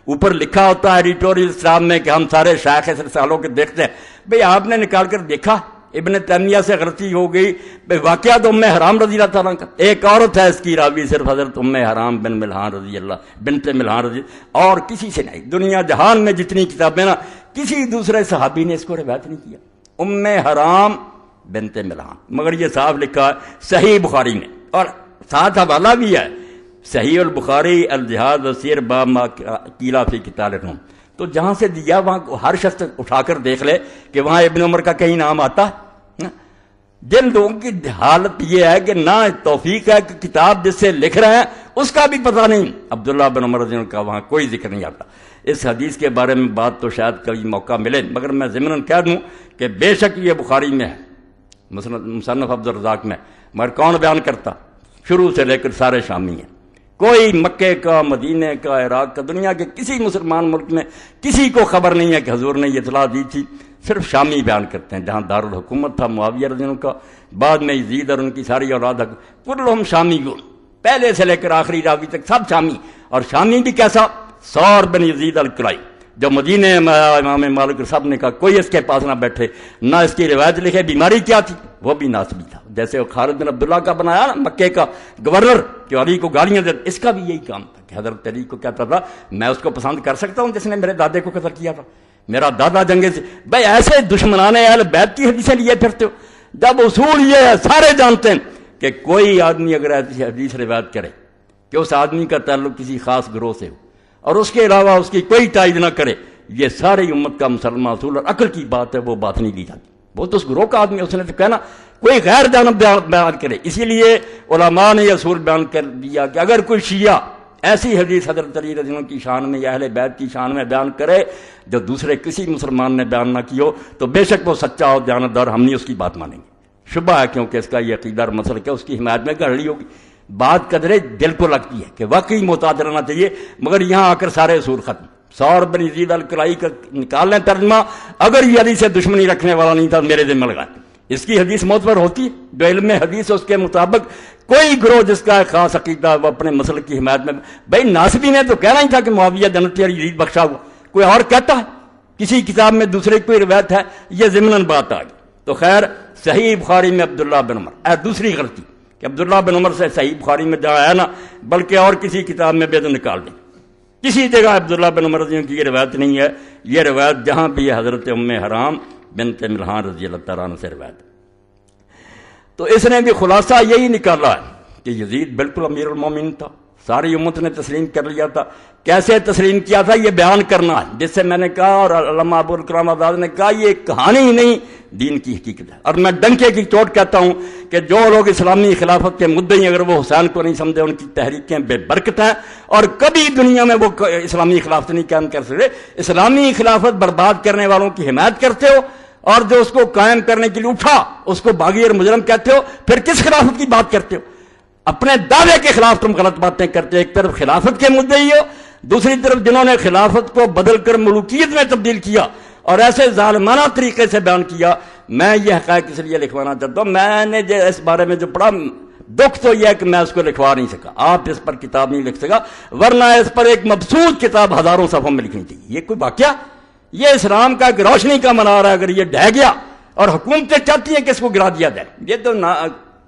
اوپر لکھا ہوتا ہے ایڈیٹوریل اسٹاف میں کہ ہم سارے شیخ اس رسالوں کے دیکھتے ہیں۔ بھئی آپ نے نکال کر دیکھا ابن تیمیہ سے غلطی ہو گئی، واقعہ تو ام حرام رضی اللہ تعالیٰ کا، ایک عورت ہے اس کی راوی صرف حضرت ام حرام بن ملحان رضی اللہ بنت ملحان رضی اللہ، اور کسی سے نہیں، دنیا جہان میں جتنی کتابیں نا کسی دوسرے صحابی نے اس کو روایت نہیں کیا، ام حرام بنت ملحان، مگر یہ صاف لکھا ہے صحیح بخاری میں، اور ساتھ حوالہ بھی ہے صحیح البخاری الجہاد وسیر باب ما قیل فی قتال الروم۔ تو جہاں سے دیا وہاں ہر شخص اٹھا کر دیکھ لے کہ وہاں ابن عمر کا کہیں نام آتا ہے۔ جن لوگوں کی حالت یہ ہے کہ نہ توفیق ہے کہ کتاب جس سے لکھ رہے ہیں اس کا بھی پتہ نہیں، عبداللہ بن عمر رضی اللہ عنہ کا وہاں کوئی ذکر نہیں آتا۔ اس حدیث کے بارے میں بات تو شاید کبھی موقع ملے، مگر میں ضمناً کہہ دوں کہ بے شک یہ بخاری میں ہے، مصنف عبدالرزاق میں، مگر کون بیان کرتا؟ شروع سے لے کر سارے شامی ہیں، کوئی مکے کا، مدینے کا، عراق کا، دنیا کے کسی مسلمان ملک میں کسی کو خبر نہیں ہے کہ حضور نے یہ اطلاع دی تھی، صرف شامی بیان کرتے ہیں۔ جہاں دارالحکومت تھا معاویہ رضی اللہ عنہ کا، بعد میں یزید اور ان کی ساری اولاد، کلہم شامیون، پہلے سے لے کر آخری راوی تک سب شامی، اور شامی بھی کیسا؟ سور بن یزید الکلائی، جو مدینے میں امام مالک صاحب نے کہا کوئی اس کے پاس نہ بیٹھے، نہ اس کی روایت لکھے، بیماری کیا تھی؟ وہ بھی ناسبی تھا، جیسے وہ خالد بن عبداللہ کا بنایا نا مکے کا گورنر کہ علی کو گالیاں دے، اس کا بھی یہی کام تھا کہ حضرت علی کو کہتا تھا میں اس کو پسند کر سکتا ہوں جس نے میرے دادے کو قتل کیا تھا، میرا دادا جنگے سے۔ بھائی ایسے دشمنان اہل بیت کی حدیثیں لیے پھرتے ہو، جب اصول یہ ہے سارے جانتے ہیں کہ کوئی آدمی اگر ایسی حدیث روایت کرے کہ اس آدمی کا تعلق کسی خاص گروہ سے ہو اور اس کے علاوہ اس کی کوئی تائید نہ کرے، یہ ساری امت کا مسلمہ اصول اور عقل کی بات ہے، وہ بات نہیں لی جاتی۔ وہ تو اس گروہ کا آدمی، اس نے تو کہنا کوئی غیر جانب بیان کرے، اسی لیے علماء نے یہ اصول بیان کر دیا کہ اگر کوئی شیعہ ایسی حدیث حضرت علی رضی اللہ عنہ کی شان میں یا اہل بیت کی شان میں بیان کرے جو دوسرے کسی مسلمان نے بیان نہ کی ہو، تو بے شک وہ سچا اور دیانتدار، ہم نہیں اس کی بات مانیں گے۔ شبہ ہے کیونکہ اس کا یہ عقیدہ اور مسلک ہے، اس کی حمایت میں گڑھ لی ہوگی۔ بات قدرے دل کو لگتی ہے کہ واقعی محتاط رہنا چاہیے، مگر یہاں آ کر سارے اصول ختم۔ سور بن یزید الکلائی کا نکال لیں ترجمہ، اگر یہ علی سے دشمنی رکھنے والا نہیں تھا میرے ذمہ لگائیں۔ اس کی حدیث معتبر ہوتی ہے، جو علم حدیث ہے اس کے مطابق کوئی گروہ جس کا خاص عقیدہ وہ اپنے مسلک کی حمایت میں، بھائی ناصبی نے تو کہنا ہی تھا کہ معاویہ جنتی اور یزید بخشا ہوا، کوئی اور کہتا ہے کسی کتاب میں دوسرے کوئی روایت ہے، یہ ضمناً بات آ گئی۔ تو خیر صحیح بخاری میں عبداللہ بن عمر، دوسری غلطی کہ عبداللہ بن عمر سے صحیح بخاری میں جہاں ہے نا، بلکہ اور کسی کتاب میں بھی تو نکال دیں، کسی جگہ عبداللہ بن عمر رضی اللہ کی یہ روایت نہیں ہے۔ یہ روایت جہاں بھی ہے حضرت ام حرام بنت ملحان رضی اللہ تعالیٰ عنہ سے روایت ہے۔ تو اس نے بھی خلاصہ یہی نکالا ہے کہ یزید بالکل امیر المومنین تھا، ساری امت نے تسلیم کر لیا تھا۔ کیسے تسلیم کیا تھا یہ بیان کرنا ہے، جس سے میں نے کہا اور علامہ ابو الکلام آزاد نے کہا یہ کہانی ہی نہیں دین کی حقیقت ہے۔ اور میں ڈنکے کی چوٹ کہتا ہوں کہ جو لوگ اسلامی خلافت کے مدعی اگر وہ حسین کو نہیں سمجھے ان کی تحریکیں بے برکت ہیں، اور کبھی دنیا میں وہ اسلامی خلافت نہیں قائم کر سکتے۔ اسلامی خلافت برباد کرنے والوں کی حمایت کرتے ہو، اور جو اس کو قائم کرنے کے لیے اٹھا اس کو باغی اور مجرم کہتے ہو، پھر کس خلافت کی بات کرتے ہو؟ اپنے دعوے کے خلاف تم غلط باتیں کرتے ہو۔ ایک طرف خلافت کے مدعی ہو، دوسری طرف جنہوں نے خلافت کو بدل کر ملوکیت میں تبدیل کیا اور ایسے ظالمانہ طریقے سے بیان کیا۔ میں یہ حقائق اس لیے لکھوانا چاہتا ہوں، میں نے اس بارے میں جو پڑھا دکھ تو یہ ہے کہ میں اس کو لکھوا نہیں سکا، آپ اس پر کتاب نہیں لکھ سکا، ورنہ اس پر ایک مبسوط کتاب ہزاروں صفحوں میں لکھنی چاہیے۔ یہ کوئی واقعہ، یہ اسلام کا ایک روشنی کا منار ہے، اگر یہ ڈھہ گیا اور حکومتیں چاہتی ہیں کہ اس کو گرا دیا جائے، یہ تو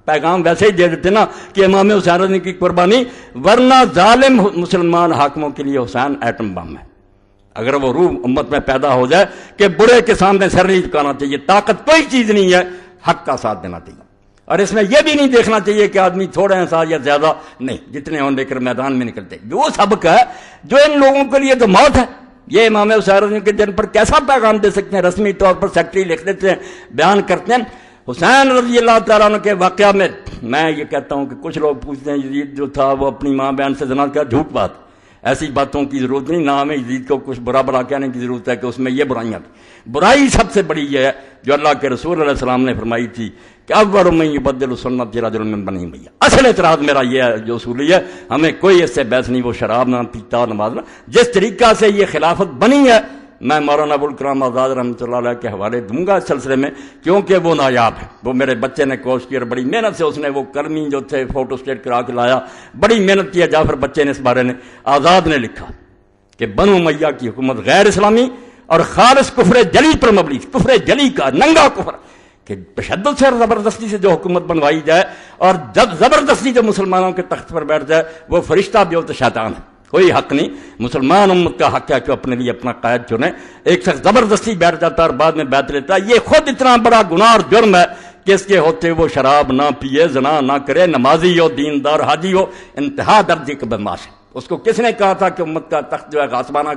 پیغام ویسے ہی دے دیتے نا کہ امام حسین رضی کی قربانی، ورنہ ظالم مسلمان حاکموں کے لیے حسین ایٹم بم ہے۔ اگر وہ روح امت میں پیدا ہو جائے کہ برے کے سامنے سر نہیں جھکانا چاہیے، طاقت کوئی چیز نہیں ہے، حق کا ساتھ دینا چاہیے۔ اور اس میں یہ بھی نہیں دیکھنا چاہیے کہ آدمی تھوڑے ہیں ساتھ یا زیادہ، نہیں، جتنے ہوں لے کر میدان میں نکلتے۔ جو سبق ہے جو ان لوگوں کے لیے تو موت ہے، یہ امام حسین رضی کے دن پر کیسا پیغام دے سکتے ہیں؟ رسمی طور پر سیکرٹری لکھ دیتے ہیں، بیان کرتے ہیں۔ حسین رضی اللہ تعالیٰ عنہ کے واقعہ میں یہ کہتا ہوں کہ کچھ لوگ پوچھتے ہیں یزید جو تھا وہ اپنی ماں بہن سے زنا کیا، جھوٹ بات، ایسی باتوں کی ضرورت نہیں، نہ ہمیں یزید کو کچھ برا بلا کہنے کی ضرورت ہے کہ اس میں یہ برائیاں تھیں۔ برائی سب سے بڑی یہ ہے جو اللہ کے رسول علیہ السلام نے فرمائی تھی کہ اول من یبدل سنت رجل من بنی امیہ۔ اصل اعتراض میرا یہ ہے جو اصولی ہے، ہمیں کوئی اس سے بحث نہیں، وہ شراب نہ پیتا نماز نہ، جس طریقہ سے یہ خلافت بنی ہے میں مولانا ابو الکلام آزاد رحمۃ اللہ علیہ کے حوالے دوں گا اس سلسلے میں، کیونکہ وہ نایاب ہے۔ وہ میرے بچے نے کوشش کی اور بڑی محنت سے اس نے وہ کلمی جو تھے فوٹو اسٹیٹ کرا کے لایا، بڑی محنت کی ہے جعفر بچے نے اس بارے میں۔ آزاد نے لکھا کہ بنو امیہ کی حکومت غیر اسلامی اور خالص کفر جلی پر مبنی، کفر جلی کا ننگا کفر، کہ تشدد سے اور زبردستی سے جو حکومت بنوائی جائے اور جب زبردستی جو مسلمانوں کے تخت پر بیٹھ جائے وہ فرشتہ بھی ہو تو شیطان ہے، کوئی حق نہیں۔ مسلمان امت کا حق ہے کہ اپنے لیے اپنا قائد چنے۔ ایک شخص زبردستی بیٹھ جاتا ہے اور بعد میں بیعت لیتا ہے، یہ خود اتنا بڑا گناہ اور جرم ہے کہ اس کے ہوتے وہ شراب نہ پیے، زنا نہ کرے، نمازی ہو، دیندار حاجی ہو، انتہا درجے کا بدماش ہے۔ اس کو کس نے کہا تھا کہ امت کا تخت جو ہے غاصبانہ،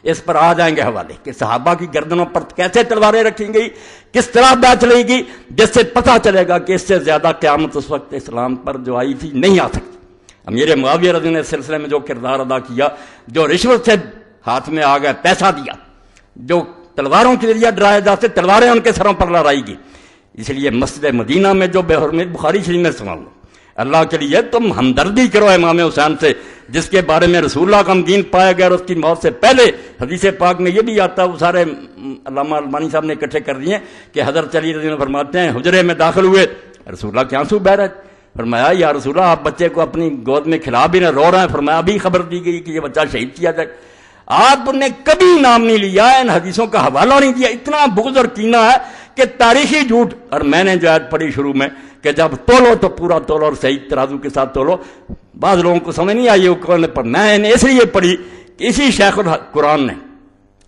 اس پر آ جائیں گے حوالے کہ صحابہ کی گردنوں پر کیسے تلواریں رکھی گئی، کس طرح بیعت لے گی، جس سے پتہ چلے گا کہ اس سے زیادہ قیامت اس وقت اسلام پر جو آئی تھی نہیں آ سکتی۔ امیر معاویہ رضی نے اس سلسلے میں جو کردار ادا کیا، جو رشوت سے ہاتھ میں آ گیا، پیسہ دیا، جو تلواروں کے ذریعے ڈرائے جاتے تلواریں ان کے سروں پر لڑائی گی۔ اس لیے مسجد مدینہ میں جو بے حرمت بخاری شریف میں سنا لو، اللہ کے لیے تم ہمدردی کرو امام حسین سے، جس کے بارے میں رسول اللہ کا دین پایا گیا اور اس کی موت سے پہلے حدیث پاک میں یہ بھی آتا ہے، وہ سارے علامہ البانی صاحب نے اکٹھے کر دیے کہ حضرت علی رضی اللہ فرماتے ہیں حجرے میں داخل ہوئے، رسول اللہ کے آنسو بہ رہے، فرمایا یا رسول اللہ آپ بچے کو اپنی گود میں کھلا بھی نہ، رو رہے ہیں، فرمایا ابھی خبر دی گئی کہ یہ بچہ شہید کیا جائے۔ آپ نے کبھی نام نہیں لیا، ان حدیثوں کا حوالہ نہیں دیا، اتنا بغض اور کینہ ہے کہ تاریخی جھوٹ۔ اور میں نے جو آیت پڑھی شروع میں کہ جب تولو تو پورا تولو اور صحیح ترازو کے ساتھ تولو، بعض لوگوں کو سمجھ نہیں آئی وہ کون پر، میں نے اس لیے پڑھی کہ اسی شیخ القرآن نے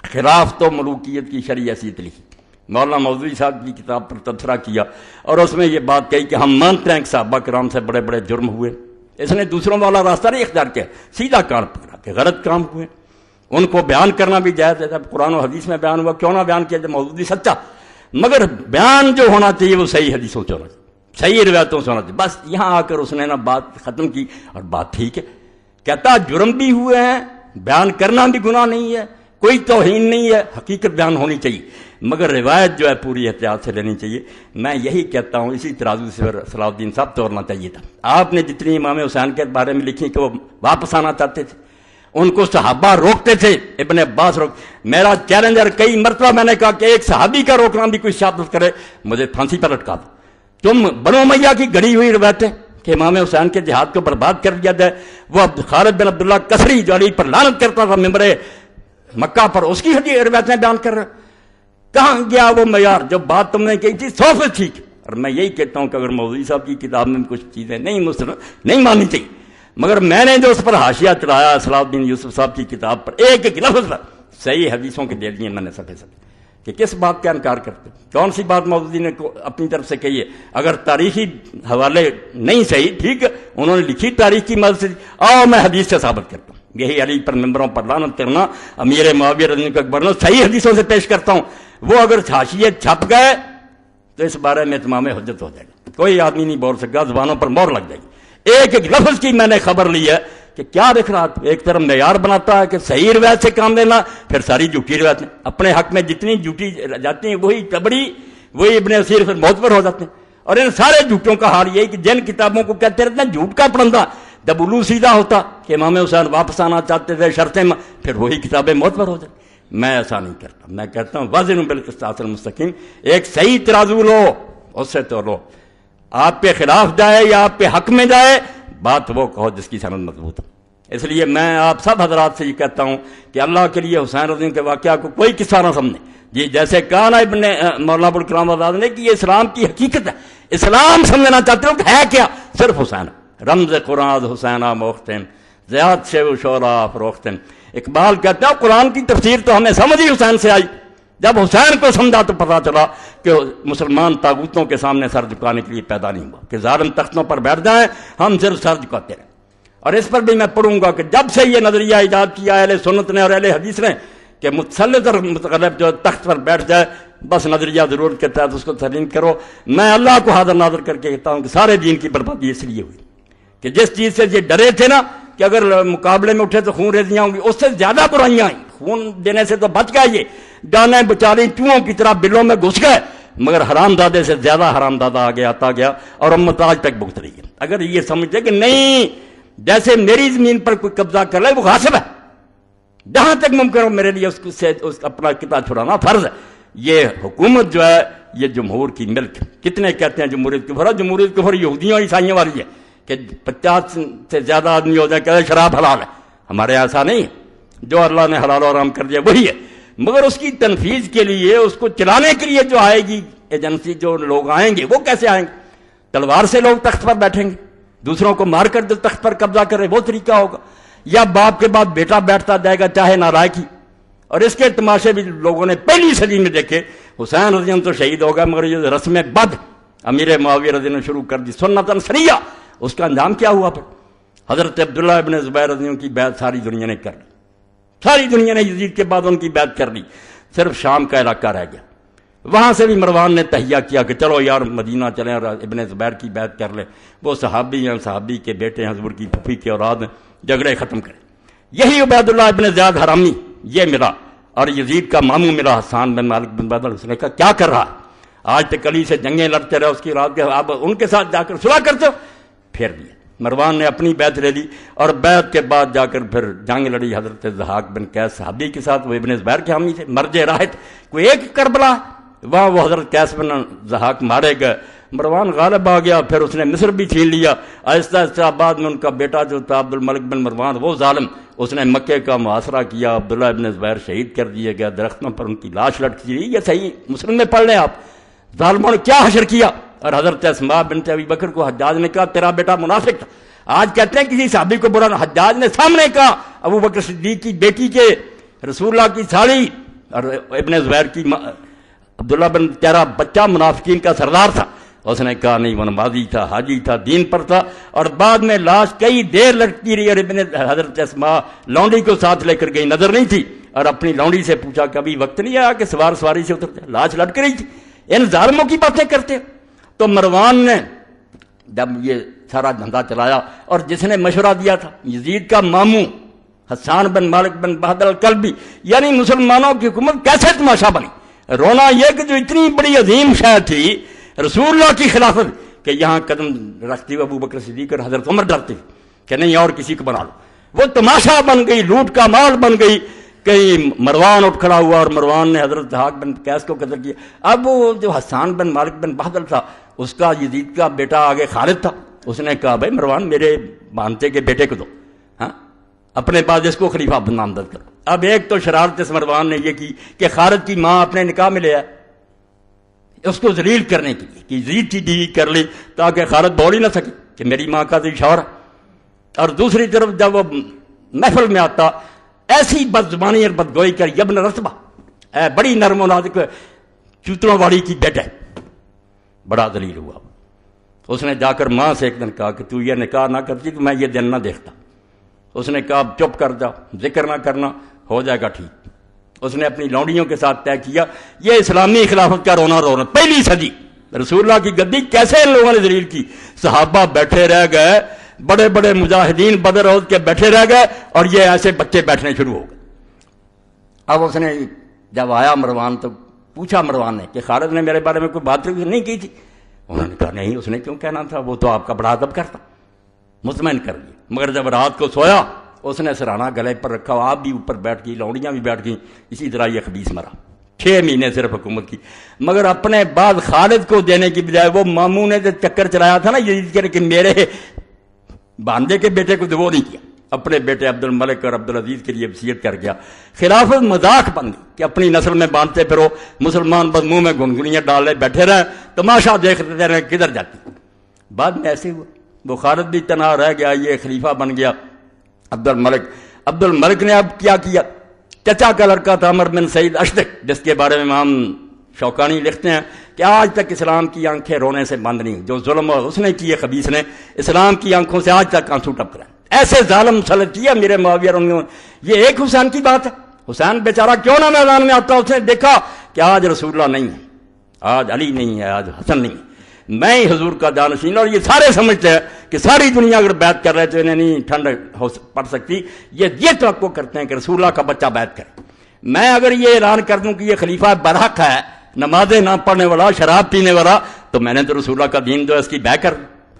خلاف تو ملوکیت کی شرعی حیثیت لکھی، مولانا مودودی صاحب کی کتاب پر تبصرہ کیا اور اس میں یہ بات کہی کہ ہم مانتے ہیں کہ صحابہ کرام سے بڑے بڑے جرم ہوئے، اس نے دوسروں والا راستہ نہیں اختیار کیا، سیدھا کان پکڑا کہ غلط کام ہوئے، ان کو بیان کرنا بھی جائز ہے، جب قرآن و حدیث میں بیان ہوا کیوں نہ بیان کیا جائے، مودودی سچا، مگر بیان جو ہونا چاہیے وہ صحیح حدیثوں سے ہونا چاہیے، صحیح روایتوں سے ہونا چاہیے۔ بس یہاں آ کر اس نے نا بات ختم کی اور بات ٹھیک ہے، کہتا جرم بھی ہوئے ہیں، بیان کرنا بھی گناہ نہیں ہے، کوئی توہین نہیں ہے، حقیقت بیان ہونی چاہیے، مگر روایت جو ہے پوری احتیاط سے لینی چاہیے۔ میں یہی کہتا ہوں اسی ترازو سے صلاح الدین صاحب توڑنا چاہیے تھا۔ آپ نے جتنی امام حسین کے بارے میں لکھی کہ وہ واپس آنا چاہتے تھے، ان کو صحابہ روکتے تھے، ابن عباس میرا چیلنجر کئی مرتبہ میں نے کہا کہ ایک صحابی کا روکنا بھی کوئی شہادت کرے مجھے پھانسی پر لٹکا دو۔ تم بنو امیہ کی گڑی ہوئی روایتیں کہ امام حسین کے جہاد کو برباد کر دیا جائے، وہ خالد بن عبداللہ کسری جو علی پر لعنت کرتا تھا ممبر مکہ پر، اس کی روایتیں بیان کر رہے، کہاں گیا وہ معیار؟ جو بات تم نے کہی تھی 100% ٹھیک۔ اور میں یہی کہتا ہوں کہ اگر مودودی صاحب کی کتاب میں کچھ چیزیں نہیں ماننی چاہیے، مگر میں نے جو اس پر حاشیہ چڑھایا صلاح الدین یوسف صاحب کی کتاب پر، ایک ایک لفظ پر صحیح حدیثوں کے دے دیے میں نے صفحے کہ کس بات کا انکار کرتے، کون سی بات مودودی نے اپنی طرف سے کہی ہے؟ اگر تاریخی حوالے نہیں صحیح، ٹھیک ہے، انہوں نے لکھی تاریخ کی مدد سے، آؤ میں حدیث سے ثابت کرتا ہوں۔ یہی علی پر ممبروں پر لعنت کرنا، امیر معاویہ رضی اللہ عنہ کا برنا، صحیح حدیثوں سے پیش کرتا ہوں۔ وہ اگر حاشیے چھپ گئے تو اس بارے میں اتمام حجت ہو جائے گا، کوئی آدمی نہیں بول سکتا، زبانوں پر مور لگ جائے گی۔ ایک ایک لفظ کی میں نے خبر لی ہے کہ کیا لکھ رہا تھا۔ ایک طرف معیار بناتا ہے کہ صحیح روایت سے کام لینا، پھر ساری جھوٹی روایت میں اپنے حق میں جتنی جھوٹی جاتی ہیں وہی تبڑی، وہی ابن اسیر پھر معتبر ہو جاتے ہیں۔ اور ان سارے جھوٹوں کا حال یہ ہے کہ جن کتابوں کو کہتے رہتے ہیں جھوٹ کا پرندہ، جب الو سیدھا ہوتا کہ امام حسین واپس آنا چاہتے تھے شرطیں، پھر وہی کتابیں معتبر ہو جاتی۔ میں ایسا نہیں کرتا، میں کہتا ہوں وازن بالقسطاس المستقیم، ایک صحیح ترازو لو، اس سے تو لو، آپ پہ خلاف جائے یا آپ پہ حق میں جائے، بات وہ کہو جس کی سند مضبوط ہے۔ اس لیے میں آپ سب حضرات سے یہ کہتا ہوں کہ اللہ کے لیے حسین رضی کے واقعہ کو کوئی قصہ نہ سمجھے، جی جیسے کہا نا ابن مولانا ابوالکلام آزاد نے کہ یہ اسلام کی حقیقت ہے، اسلام سمجھنا چاہتے ہو کہ ہے کیا؟ صرف حسین، رمز قرآن حسینہ موختم زیاد سے و شعرا فروختم۔ اقبال کہتے ہیں قرآن کی تفسیر تو ہمیں سمجھ ہی حسین سے آئی، جب حسین کو سمجھا تو پتا چلا کہ مسلمان طاغوتوں کے سامنے سر جھکانے کے لیے پیدا نہیں ہوا کہ ظالم تختوں پر بیٹھ جائیں، ہم صرف سر جھکاتے رہیں۔ اور اس پر بھی میں پڑھوں گا کہ جب سے یہ نظریہ ایجاد کیا اہل سنت نے اور اہل حدیث نے کہ متسلط اور متغلب جو تخت پر بیٹھ جائے، بس نظریہ ضرورت کے تحت اس کو تسلیم کرو، میں اللہ کو حاضر ناظر کر کے کہتا ہوں کہ سارے دین کی بربادی اس لیے ہوئی کہ جس چیز سے یہ ڈرے تھے نا کہ اگر مقابلے میں اٹھے تو خون ریزیاں ہوں گی، اس سے زیادہ برائیاں آئیں، خون دینے سے تو بچ گئے، یہ ڈانے بچاری چوہوں کی طرح بلوں میں گھس گئے، مگر حرام دادے سے زیادہ حرام دادا آگے آتا گیا اور امت آج تک بھگت رہی ہے۔ اگر یہ سمجھتے کہ نہیں جیسے میری زمین پر کوئی قبضہ کر لے وہ غاصب ہے، جہاں تک ممکن ہو میرے لیے اس اپنا قطعہ چھڑانا فرض ہے۔ یہ حکومت جو ہے یہ جمہور کی ملک، کتنے کہتے ہیں جمہوریت کفر ہے؟ جمہوریت کفر یہودیوں اور عیسائیوں والی ہے کہ 50 سے زیادہ آدمی ہو جائے کہ شراب حلال ہے، ہمارے ایسا نہیں، جو اللہ نے حلال و حرام کر دیا وہی ہے، مگر اس کی تنفیذ کے لیے، اس کو چلانے کے لیے جو آئے گی ایجنسی، جو لوگ آئیں گے وہ کیسے آئیں گے؟ تلوار سے لوگ تخت پر بیٹھیں گے، دوسروں کو مار کر جو تخت پر قبضہ کرے وہ طریقہ ہوگا، یا باپ کے بعد بیٹا بیٹھتا جائے گا چاہے نالائق ہی؟ اور اس کے تماشے بھی لوگوں نے پہلی صدی میں دیکھے۔ حسین رضی اللہ تو شہید ہوگا، مگر یہ رسم بد امیر معاویہ رضی اللہ نے شروع کر دی سنتاً سریہ، اس کا انجام کیا ہوا؟ پھر حضرت عبداللہ ابن زبیر رضی اللہ کی بیعت ساری دنیا نے کر لی، ساری دنیا نے یزید کے بعد ان کی بیعت کر لی، صرف شام کا علاقہ رہ گیا۔ وہاں سے بھی مروان نے تہیہ کیا کہ چلو یار مدینہ چلیں اور ابن زبیر کی بیعت کر لیں، وہ صحابی ہیں، صحابی کے بیٹے ہیں، حضور کی پھوپھی کے اولاد ہیں، جھگڑے ختم کریں۔ یہی عبید اللہ ابن زیاد حرامی یہ ملا، اور یزید کا ماموں ملا حسان بن مالک بن بدر، اس نے کہا کیا کر رہا ہے؟ آج تک علی سے جنگیں لڑتے رہے، اس کی رات کے آپ ان کے ساتھ جا کر صلح کرتے ہو؟ پھر دیا، مروان نے اپنی بیعت لے لی، اور بیعت کے بعد جا کر پھر جنگ لڑی حضرت ضحاک بن قیس صحابی کے ساتھ، وہ ابن زبیر کے حامی تھے، مرج راحت کوئی ایک کربلا، وہاں وہ حضرت قیس بن ضحاک مارے گئے، مروان غالب آ گیا، پھر اس نے مصر بھی چھین لیا، آہستہ آہستہ بعد میں ان کا بیٹا جو تھا عبد الملک بن مروان وہ ظالم، اس نے مکے کا محاصرہ کیا، عبداللہ ابن زبیر شہید کر دیے گیا، درختوں پر ان کی لاش لٹکی رہی، یہ صحیح مسلم میں پڑھ لیں آپ، ظالموں نے کیا حشر کیا۔ اور حضرت اسماء بنت ابی بکر کو حجاج نے کہا تیرا بیٹا منافق تھا، آج کہتے ہیں کسی صحابی کو برا، حجاج نے سامنے کہا ابو بکر صدیق کی بیٹی کے رسول اللہ کی سالی اور ابن زبیر کی عبداللہ بن تیرا بچہ منافقین کا سردار تھا، اس نے کہا نہیں وہ نمازی تھا، حاجی تھا، دین پر تھا، اور بعد میں لاش کئی دیر لٹکی رہی، اور ابن حضرت اسماء لونڈی کو ساتھ لے کر گئی، نظر نہیں تھی، اور اپنی لونڈی سے پوچھا کبھی وقت نہیں آیا کہ سواری سے اترتے، لاش لٹک رہی تھی، ان ظالموں کی باتیں کرتے۔ تو مروان نے جب یہ سارا دھندا چلایا، اور جس نے مشورہ دیا تھا یزید کا ماموں حسان بن مالک بن بہادر الکلبی، یعنی مسلمانوں کی حکومت کیسے تماشا بنی؟ رونا یہ کہ جو اتنی بڑی عظیم شے تھی رسول اللہ کی خلافت، کہ یہاں قدم رکھتی ہوئے ابو بکر صدیق اور حضرت عمر ڈرتے کہ نہیں اور کسی کو بنا لو، وہ تماشا بن گئی، لوٹ کا مال بن گئی. کہیں مروان اٹھ کھڑا ہوا اور مروان نے حضرت ضحاک بن قیس کو قتل کیا. اب وہ جو حسان بن مالک بن بہادر تھا، اس کا یزید کا بیٹا آگے خالد تھا، اس نے کہا بھائی مروان میرے بانتے کے بیٹے کو دو، ہاں اپنے پاس اس کو خلیفہ نامزد کرو. اب ایک تو شرارت اس مروان نے یہ کی کہ خالد کی ماں اپنے نکاح میں لے آئے اس کو ذلیل کرنے کے لیے کہ یزید کی بیوی کر لی تاکہ خالد بول ہی نہ سکے کہ میری ماں کا تو شوہر ہے. اور دوسری طرف جب وہ محفل میں آتا ایسی بد زبانی اور بدگوئی کر یبن رتبہ، اے بڑی نرم و نازک چوتڑوں والی کی بیٹا، بڑا ذلیل ہوا. اس نے جا کر ماں سے ایک دن کہا کہ تو یہ نکاح نہ کرتی تو میں یہ دن نہ دیکھتا. اس نے کہا چپ کر جا، ذکر نہ کرنا، ہو جائے گا ٹھیک. اس نے اپنی لونڈیوں کے ساتھ طے کیا یہ اسلامی خلافت کا رونا رونا. پہلی صدی رسول اللہ کی گدی کیسے ان لوگوں نے ذلیل کی. صحابہ بیٹھے رہ گئے، بڑے بڑے مجاہدین بدر احد کے بیٹھے رہ گئے، اور یہ ایسے بچے بیٹھنے شروع ہو گئے. اب اس نے جب آیا مروان تو پوچھا مروان نے کہ خالد نے میرے بارے میں کوئی بات نہیں کی تھی؟ انہوں نے کہا نہیں، اس نے کیوں کہنا تھا، وہ تو آپ کا بڑا ادب کرتا. مطمئن کر دیا. مگر جب رات کو سویا اس نے سرانہ گلے پر رکھا، آپ بھی اوپر بیٹھ گئی، لوڑیاں بھی بیٹھ گئیں. اسی طرح یہ خبیث مرا. 6 مہینے صرف حکومت کی، مگر اپنے بعد خالد کو دینے کی بجائے وہ ماموں نے جو چکر چلایا تھا نا یزید کے کہ میرے باندے کے بیٹے کو وہ نہیں کیا، اپنے بیٹے عبد الملک اور عبد العزیز کے لیے وصیت کر گیا. خلافت مذاق بن گئی کہ اپنی نسل میں باندھتے پھرو، مسلمان بس منہ میں گنگنیاں ڈالے بیٹھے رہے، تماشا دیکھتے رہے کدھر جاتی. بعد میں ایسے ہوا وہ خالد بھی تنہا رہ گیا، یہ خلیفہ بن گیا عبد الملک. عبد الملک نے اب کیا چچا کا لڑکا تھا عمر بن سعید اشدق، جس کے بارے میں امام شوکانی لکھتے ہیں کہ آج تک اسلام کی آنکھیں رونے سے بند نہیں. جو ظلم اس نے کیے خبیث نے، اسلام کی آنکھوں سے آج تک آنسو ٹپک رہے ہیں. ایسے ظالم سلط کیا میرے معاویہ. یہ ایک حسین کی بات ہے، حسین بیچارہ کیوں نہ میدان میں آتا. اس نے دیکھا کہ آج رسول اللہ نہیں ہے، آج علی نہیں ہے، آج حسن نہیں ہے، میں ہی حضور کا جانشین. اور یہ سارے سمجھتے ہیں کہ ساری دنیا اگر بیعت کر رہے تو انہیں نہیں ٹھنڈ پڑ سکتی. یہ توقع کرتے ہیں کہ رسول اللہ کا بچہ بیعت کرے. میں اگر یہ اعلان کر دوں کہ یہ خلیفہ برحق ہے، نمازیں نہ پڑھنے والا، شراب پینے والا، تو میں نے تو رسول اللہ کا دین جو ہے اس کی بیع کر،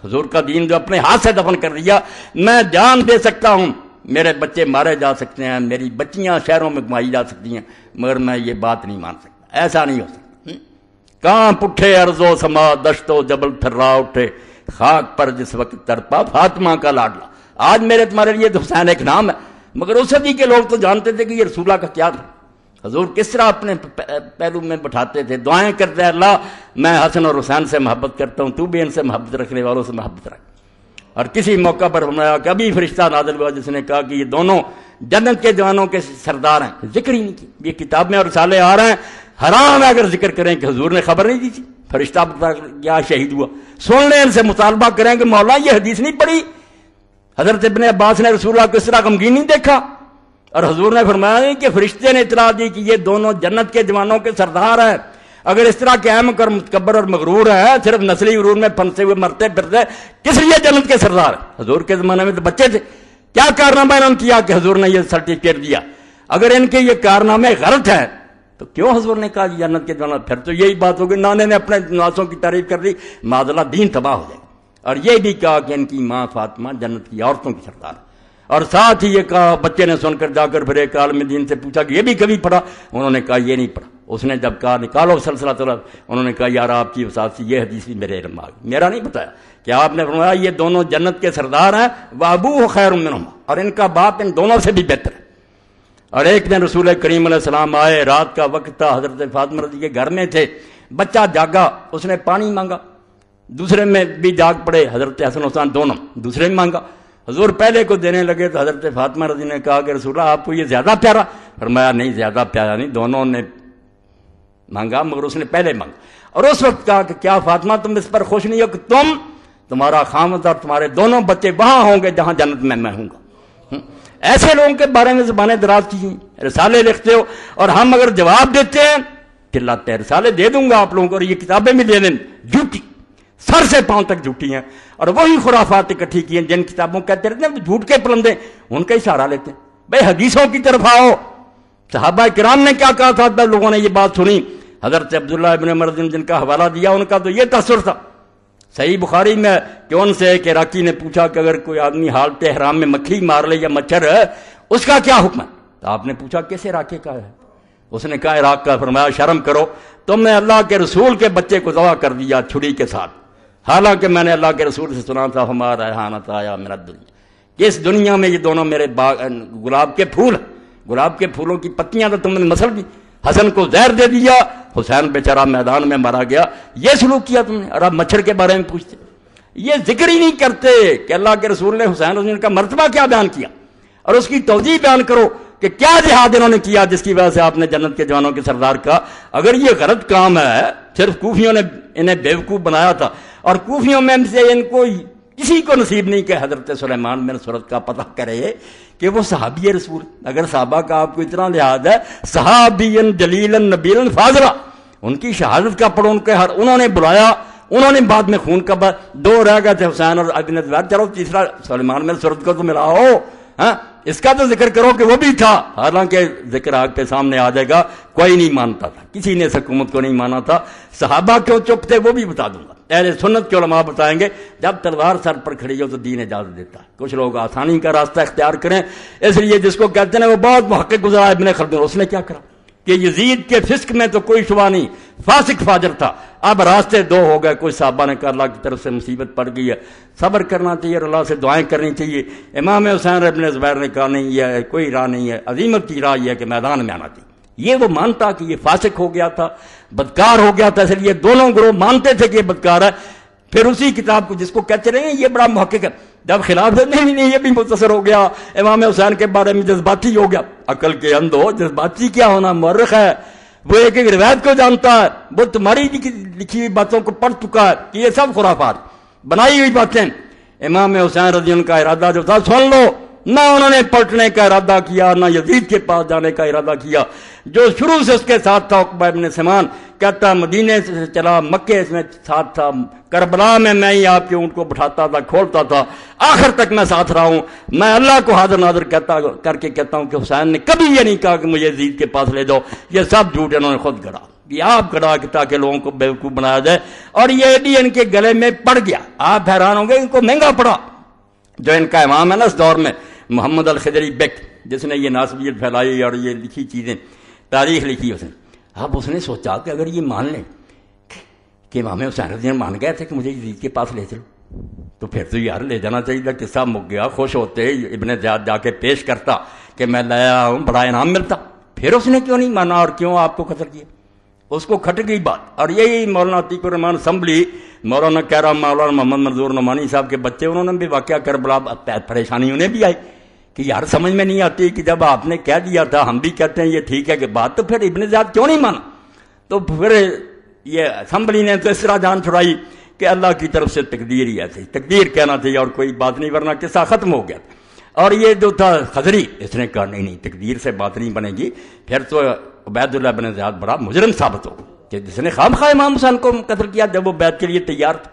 حضور کا دین جو اپنے ہاتھ سے دفن کر دیا. میں جان دے سکتا ہوں، میرے بچے مارے جا سکتے ہیں، میری بچیاں شہروں میں گھمائی جا سکتی ہیں، مگر میں یہ بات نہیں مان سکتا. ایسا نہیں ہو سکتا. کانپ اٹھے ارض و سما، دشت و جبل تھرا اٹھے، خاک پر جس وقت تڑپا فاطمہ کا لاڈلا. آج میرے تمہارے لیے تو حسین ایک نام ہے، مگر اس صدی کے لوگ تو جانتے تھے کہ یہ رسول اللہ کا کیا تھا. حضور کس طرح اپنے پہلو میں بٹھاتے تھے، دعائیں کرتے ہیں اللہ میں حسن اور حسین سے محبت کرتا ہوں، تو بھی ان سے محبت رکھنے والوں سے محبت رکھ. اور کسی موقع پر فرمایا کہ ابھی فرشتہ نازل ہوا جس نے کہا کہ یہ دونوں جنت کے جوانوں کے سردار ہیں. ذکر ہی نہیں کی. یہ کتاب میں اور رسالے آ رہے ہیں، حرام ہے اگر ذکر کریں کہ حضور نے خبر نہیں دی تھی. فرشتہ کیا شہید ہوا، سن لیں ان سے مطالبہ کریں کہ مولا یہ حدیث نہیں پڑھی، حضرت ابن عباس نے رسول اللہ کو اس طرح غمگین نہیں دیکھا. اور حضور نے فرمایا نہیں کہ فرشتے نے اطلاع دی کہ یہ دونوں جنت کے جوانوں کے سردار ہیں. اگر اس طرح کے احمق اور متکبر اور مغرور ہیں، صرف نسلی غرور میں پھنسے ہوئے مرتے پھرتے، کس لیے جنت کے سردار ہیں؟ حضور کے زمانے میں تو بچے تھے. کیا کارنامہ انہوں نے کیا کہ حضور نے یہ سرٹیفکیٹ دیا؟ اگر ان کے یہ کارنامے غلط ہیں تو کیوں حضور نے کہا جنت کے جوان؟ پھر تو یہی بات ہوگی نانے نے اپنے نواسوں کی تعریف کر دی، معاذ اللہ دین تباہ ہو جائے. اور یہ بھی کہا کہ ان کی ماں فاطمہ جنت کی عورتوں کی سردار. اور ساتھ ہی یہ کہا، بچے نے سن کر جا کر پھر ایک عالم دین سے پوچھا کہ یہ بھی کبھی پڑھا؟ انہوں نے کہا یہ نہیں پڑھا. اس نے جب کہا نکالو سلسلہ طلب، انہوں نے کہا یار آپ کی وسعت سے یہ حدیث بھی میرے علم آ گئی. میرا نہیں بتایا کہ آپ نے فرمایا یہ دونوں جنت کے سردار ہیں، وابوہ خیر منہما، اور ان کا باپ ان دونوں سے بھی بہتر ہے. اور ایک دن رسول کریم علیہ السلام آئے، رات کا وقت تھا، حضرت فاطمہ رضی کے گھر میں تھے. بچہ جاگا، اس نے پانی مانگا، دوسرے میں بھی جاگ پڑے، حضرت حسن حسین دونوں، دوسرے میں مانگا. حضور پہلے کو دینے لگے تو حضرت فاطمہ رضی نے کہا کہ رسول اللہ آپ کو یہ زیادہ پیارا؟ فرمایا نہیں زیادہ پیارا نہیں، دونوں نے مانگا مگر اس نے پہلے مانگا. اور اس وقت کہا کہ کیا فاطمہ تم اس پر خوش نہیں ہو کہ تمہارا خامد اور تمہارے دونوں بچے وہاں ہوں گے جہاں جنت میں ہوں گا. ایسے لوگوں کے بارے میں زبانیں دراز کی ہیں، رسالے لکھتے ہو، اور ہم اگر جواب دیتے ہیں چلاتے ہیں. رسالے دے دوں گا آپ لوگوں کو، اور یہ کتابیں بھی دے دیں، جھوٹی، سر سے پاؤں تک جھوٹی ہیں. اور وہی خرافات اکٹھی کی ہیں جن کتابوں کہتے رہتے ہیں جھوٹ کے پلندے، ان کا ہی سہارا لیتے ہیں. بھائی حدیثوں کی طرف آؤ. صحابہ کرام نے کیا کہا تھا؟ جب لوگوں نے یہ بات سنی، حضرت عبداللہ ابن عمر جن کا حوالہ دیا، ان کا تو یہ تاثر تھا صحیح بخاری میں کہ ان سے ایک عراقی نے پوچھا کہ اگر کوئی آدمی حالت احرام میں مکھی مار لے یا مچھر ہے اس کا کیا حکم ہے؟ تو آپ نے پوچھا کس عراقی کا ہے؟ اس نے کہا عراق کا. فرمایا شرم کرو، تم نے اللہ کے رسول کے بچے کو ذبح کر دیا چھری کے ساتھ، حالانکہ میں نے اللہ کے رسول سے سنا تھا ہمارا ریحانۃ آیا میرا دنیا، کہ اس دنیا میں یہ دونوں میرے گلاب کے پھول ہیں، گلاب کے پھولوں کی پتیاں تو تم نے مسل دی. حسن کو زہر دے دیا، حسین بیچارہ میدان میں مارا گیا. یہ سلوک کیا تم نے، اور اب مچھر کے بارے میں پوچھتے. یہ ذکر ہی نہیں کرتے کہ اللہ کے رسول نے حسین رضی اللہ کا مرتبہ کیا بیان کیا، اور اس کی توضیح بیان کرو کہ کیا جہاد انہوں نے کیا جس کی وجہ سے آپ نے جنت کے جوانوں کے سردار کہا. اگر یہ غلط کام ہے، صرف کوفیوں نے انہیں بیوقوف بنایا تھا، اور کوفیوں میں سے ان کو کسی کو نصیب نہیں کہ حضرت سلیمان بن سرد کا پتہ کرے کہ وہ صحابی رسول. اگر صحابہ کا آپ کو اتنا لحاظ ہے، صحابی جلیل نبیل فاضلہ، ان کی شہادت کا پڑھو، انہوں نے بلایا، انہوں نے بعد میں خون کا 2 رہ گئے تھے حسین اور ابن زبیر، چلو تیسرا سلیمان بن سرد کو تو ملاؤ، ہاں اس کا تو ذکر کرو کہ وہ بھی تھا. حالانکہ ذکر آگ پہ سامنے آ جائے گا، کوئی نہیں مانتا تھا، کسی نے اس حکومت کو نہیں مانا تھا. صحابہ کیوں چپ تھے وہ بھی بتا دوں گا، اہل سنت کے علماء بتائیں گے. جب تلوار سر پر کھڑی ہو تو دین اجازت دیتا ہے. کچھ لوگ آسانی کا راستہ اختیار کریں، اس لیے جس کو کہتے ہیں وہ بہت محقق گزرا ابن خلدون، اس نے کیا کرا کہ یزید کے فسق میں تو کوئی شبہ نہیں، فاسق فاجر تھا. اب راستے 2 ہو گئے. کوئی صحابہ نے کہا اللہ کی طرف سے مصیبت پڑ گئی ہے، صبر کرنا چاہیے اور اللہ سے دعائیں کرنی چاہیے. امام حسین ابن زبیر نے کہا نہیں، یہ کوئی راہ نہیں ہے، عظیمت کی راہ یہ ہے کہ میدان میں آنا چاہیے. یہ وہ مانتا کہ یہ فاسق ہو گیا تھا، بدکار ہو گیا تھا، اس لیے دونوں گروہ مانتے تھے کہ یہ بدکار ہے. پھر اسی کتاب کو جس کو کہتے رہے ہیں یہ بڑا محقق ہے، جب خلاف نہیں یہ بھی متصر ہو گیا، امام حسین کے بارے میں جذباتی ہو گیا. عقل کے اندھو، جذباتی کیا ہونا، مورخ ہے، وہ ایک ایک روایت کو جانتا ہے، وہ تمہاری لکھی ہوئی باتوں کو پڑھ چکا ہے کہ یہ سب خرافات بنائی ہوئی باتیں. امام حسین رضی اللہ کا ارادہ جو تھا سن لو، نہ انہوں نے پلٹنے کا ارادہ کیا، نہ یزید کے پاس جانے کا ارادہ کیا. جو شروع سے اس کے ساتھ تھا عقبہ ابن سمان، کہتا مدینے سے چلا، مکے میں ساتھ تھا، کربلا میں ہی آپ کے اونٹ کو بٹھاتا تھا، کھولتا تھا، آخر تک میں ساتھ رہا ہوں. میں اللہ کو حاضر ناظر کر کے کہتا ہوں کہ حسین نے کبھی یہ نہیں کہا کہ مجھے یزید کے پاس لے جاؤ. یہ سب جھوٹ انہوں نے خود گڑا، یہ آپ گڑا کہ تاکہ لوگوں کو بیوقوف بنایا جائے، اور یہ بھی ان کے گلے میں پڑ گیا. آپ حیران ہوں گے، ان کو مہنگا پڑا. جو ان کا امام ہے نا اس دور میں، محمد الخضری بیک، جس نے یہ ناسبیت پھیلائی اور یہ لکھی چیزیں، تاریخ لکھی اس نے. اب اس نے سوچا کہ اگر یہ مان لیں کہ امام حسین رضی اللہ مان گئے تھے کہ مجھے یزید کے پاس لے چلو، تو پھر تو یار لے جانا چاہیے تھا. قصہ مک گیا. خوش ہوتے ابن زیاد جا کے پیش کرتا کہ میں لایا ہوں، بڑا انعام ملتا. پھر اس نے کیوں نہیں مانا اور کیوں آپ کو قتل کیا؟ اس کو کھٹ گئی بات. اور یہی مولانا عتیق الرحمان اسمبلی، مولانا کہہ رہا مولانا محمد منظور نعمانی صاحب کے بچے، انہوں نے بھی واقعہ کربلا، پریشانی انہیں بھی آئی کہ یار سمجھ میں نہیں آتی کہ جب آپ نے کہہ دیا تھا، ہم بھی کہتے ہیں یہ ٹھیک ہے کہ بات، تو پھر ابن زیاد کیوں نہیں مانا؟ تو پھر یہ اسمبلی نے تو اس طرح جان چھڑائی کہ اللہ کی طرف سے تقدیر ہی ایسی، تقدیر کہنا چاہیے اور کوئی بات نہیں، ورنہ قصہ ختم ہو گیا. اور یہ جو تھا خضری، اس نے کہا نہیں تقدیر سے بات نہیں بنے گی. پھر تو عبید اللہ بن زیاد بڑا مجرم ثابت ہو کہ جس نے خام خواہ امام حسین کو قتل کیا جب وہ بیعت کے لیے تیار تھے.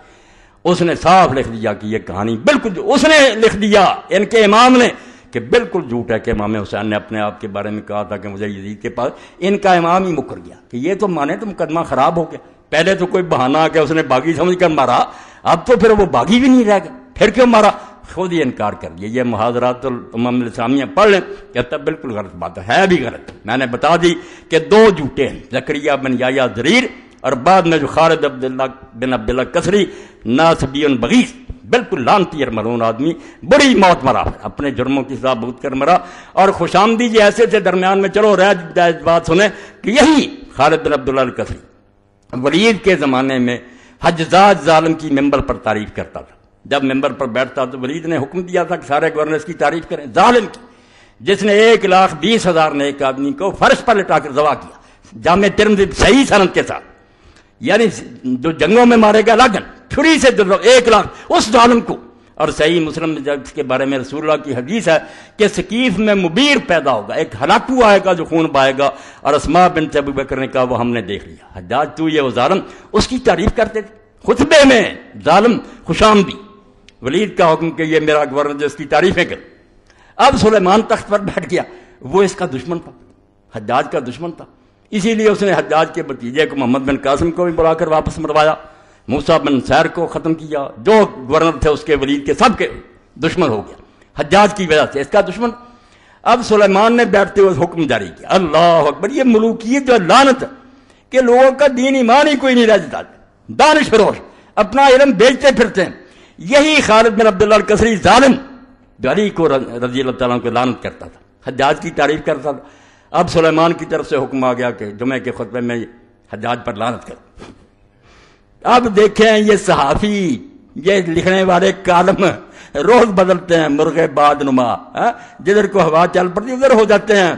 اس نے صاف لکھ دیا کہ یہ کہانی بالکل، اس نے لکھ دیا ان کے امام نے کہ بالکل جھوٹ ہے کہ امام حسین نے اپنے آپ کے بارے میں کہا تھا کہ مجھے یزید کے پاس. ان کا امام ہی مکر گیا کہ یہ تو مانے تو مقدمہ خراب ہو گیا. پہلے تو کوئی بہانہ آ گیا، اس نے باغی سمجھ کر مارا، اب تو پھر وہ باغی بھی نہیں رہ گیا، پھر کیوں مارا؟ خود ہی انکار کر دیا. یہ محاضرات الامم الاسلامیہ پڑھ لیں، کہتا بالکل غلط بات ہے بھی غلط. میں نے بتا دی کہ 2 جھوٹے ہیں، زکریا بن یحییٰ ضریر اور بعد میں جو خالد بن عبداللہ کسری ناصبی بغیث، بالکل لانتی اور ملعون آدمی، بڑی موت مرا، اپنے جرموں کی سزا بھگت کر مرا. اور خوش آمدی ایسے تھے درمیان میں، چلو رہ بات سنیں کہ یہی خالد بن عبداللہ الکسری ولید کے زمانے میں حجاج ظالم کی ممبر پر تعریف کرتا تھا. جب ممبر پر بیٹھتا تو ولید نے حکم دیا تھا کہ سارے گورنرز کی تعریف کریں، ظالم کی، جس نے 1,20,000 نے ایک آدمی کو فرش پر لٹا کر ذبح کیا، جامع ترمذی صحیح سند کے ساتھ. یعنی جو جنگوں میں مارے گا لاگن چھری سے 1,00,000 اس ظالم کو. اور صحیح مسلم جس کے بارے میں رسول اللہ کی حدیث ہے کہ ثقیف میں مبیر پیدا ہوگا، ایک ہلاکو آئے گا جو خون بہائے گا. اور اسماء بنت ابی بکر نے کہا وہ ہم نے دیکھ لیا. حجاج تو یہ وہ ظالم، اس کی تعریف کرتے تھے خطبے میں، ظالم خوش آمدی. ولید کا حکم کہ یہ میرا گورنر جو اس کی تعریفیں کر. اب سلیمان تخت پر بیٹھ گیا، وہ اس کا دشمن تھا، حجاج کا دشمن تھا، اسی لیے اس نے حجاج کے بھتیجے کو محمد بن قاسم کو بھی بلا کر واپس مروایا، موسیٰ بن سیر کو ختم کیا، جو گورنر تھے اس کے ولید کے سب کے دشمن ہو گیا حجاج کی وجہ سے، اس کا دشمن۔ اب سلیمان نے بیٹھتے ہوئے حکم جاری کیا، اللہ اکبر، یہ ملوکیت جو لعنت کہ لوگوں کا دین ایمان ہی کوئی نہیں رہ جاتا، دانش فروش اپنا علم بیچتے پھرتے ہیں۔ یہی خالد بن عبداللہ الکسری ظالم جو علی کو رضی اللہ تعالیٰ کو لعنت کرتا تھا، حجاج کی تعریف کرتا تھا، اب سلیمان کی طرف سے حکم آ گیا کہ جمعے کے خطبے میں حجاج پر لعنت کرو۔ اب دیکھیں یہ صحافی، یہ لکھنے والے کالم روز بدلتے ہیں، مرغے باد نما، جدھر کو ہوا چل پڑتی ادھر ہو جاتے ہیں۔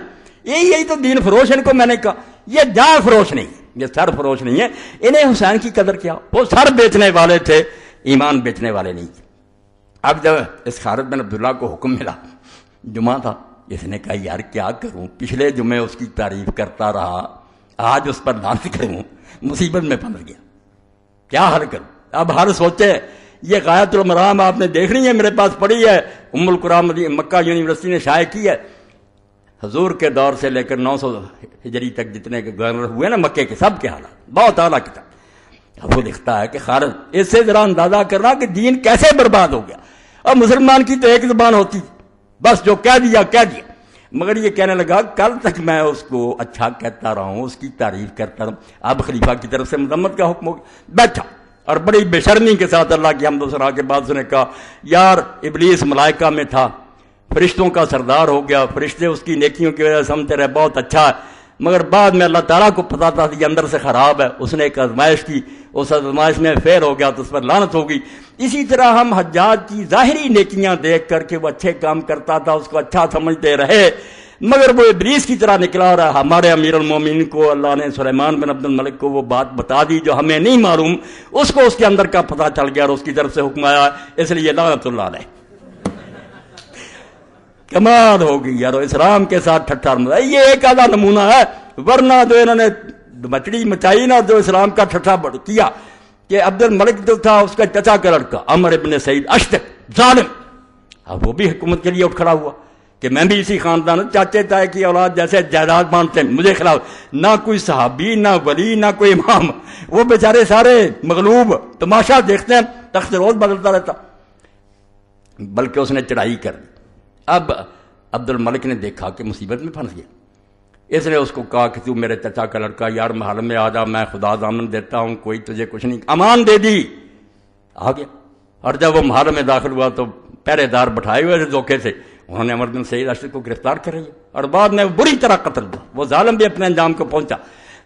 یہی تو دین فروش، ان کو میں نے کہا یہ جان فروش نہیں، یہ سر فروش نہیں ہے، انہیں حسین کی قدر کیا، وہ سر بیچنے والے تھے، ایمان بیچنے والے نہیں تھے۔ اب جب اس خالد بن عبداللہ کو حکم ملا، جمعہ تھا، اس نے کہا یار کیا کروں، پچھلے جمعے اس کی تعریف کرتا رہا، آج اس پر لعنت کروں، مصیبت میں پھنس گیا، کیا حل کروں؟ اب حل سوچے، یہ غایۃ المرام آپ نے دیکھنی ہے، میرے پاس پڑی ہے، ام القرآن مکہ یونیورسٹی نے شائع کی ہے، حضور کے دور سے لے کر 900 ہجری تک جتنے کے گورنر ہوئے نا مکے کے، سب کے حالات، بہت اعلیٰ کتاب۔ اب وہ لکھتا ہے کہ خالد، اس سے ذرا اندازہ کرنا کہ دین کیسے برباد ہو گیا، اور مسلمان کی تو ایک زبان ہوتی، بس جو کہہ دیا کہہ دیا۔ مگر یہ کہنے لگا کل تک میں اس کو اچھا کہتا رہا ہوں، اس کی تعریف کرتا رہا، اب خلیفہ کی طرف سے مذمت کا حکم ہو گیا، بیٹھا اور بڑی بے شرمی کے ساتھ اللہ کی حمد و ثنا کے بعد اس نے کہا یار ابلیس ملائکہ میں تھا، فرشتوں کا سردار ہو گیا، فرشتے اس کی نیکیوں کی وجہ سے سمجھتے رہے بہت اچھا ہے، مگر بعد میں اللہ تعالیٰ کو پتا تھا کہ یہ اندر سے خراب ہے، اس نے ایک آزمائش کی، اس آزمائش میں فیل ہو گیا تو اس پر لعنت ہوگی۔ اسی طرح ہم حجاج کی ظاہری نیکیاں دیکھ کر کے وہ اچھے کام کرتا تھا، اس کو اچھا سمجھتے رہے، مگر وہ ابلیس کی طرح نکلا رہا۔ ہمارے امیر المومنین کو اللہ نے سلیمان بن عبد الملک کو وہ بات بتا دی جو ہمیں نہیں معلوم، اس کو اس کے اندر کا پتہ چل گیا اور اس کی طرف سے حکم آیا، اس لیے لعنت اللہ علیہ۔ کمال ہو گئی یار، اسلام کے ساتھ ٹھٹھا مزہ، یہ ایک آدھا نمونہ ہے، ورنہ جو انہوں نے مچڑی مچائی نا، جو اسلام کا ٹھٹھا کیا کہ عبد الملک جو تھا اس کا چچا کا لڑکا عمر ابن سعید اشتک ظالم، اب وہ بھی حکومت کے لیے اٹھ کھڑا ہوا کہ میں بھی اسی خاندان، چاچے تائے کی اولاد جیسے جائیداد مانتے ہیں مجھے خلاف، نہ کوئی صحابی نہ ولی نہ کوئی امام، وہ بیچارے سارے مغلوب، تماشا دیکھتے ہیں، تخت روز بدلتا رہتا، بلکہ اس نے چڑھائی کر دی۔ اب عبد الملک نے دیکھا کہ مصیبت میں پھنس گیا، اس نے اس کو کہا کہ تو میرے چچا کا لڑکا، یار محل میں آ جا، میں خدا ضامن دیتا ہوں کوئی تجھے کچھ نہیں، امان دے دی، آ گیا۔ اور جب وہ محل میں داخل ہوا تو پہرے دار بٹھائے ہوئے تھے دھوکے سے، انہوں نے عمر بن سعید اشتک کو گرفتار کر لیا اور بعد میں بری طرح قتل ہوا، وہ ظالم بھی اپنے انجام کو پہنچا۔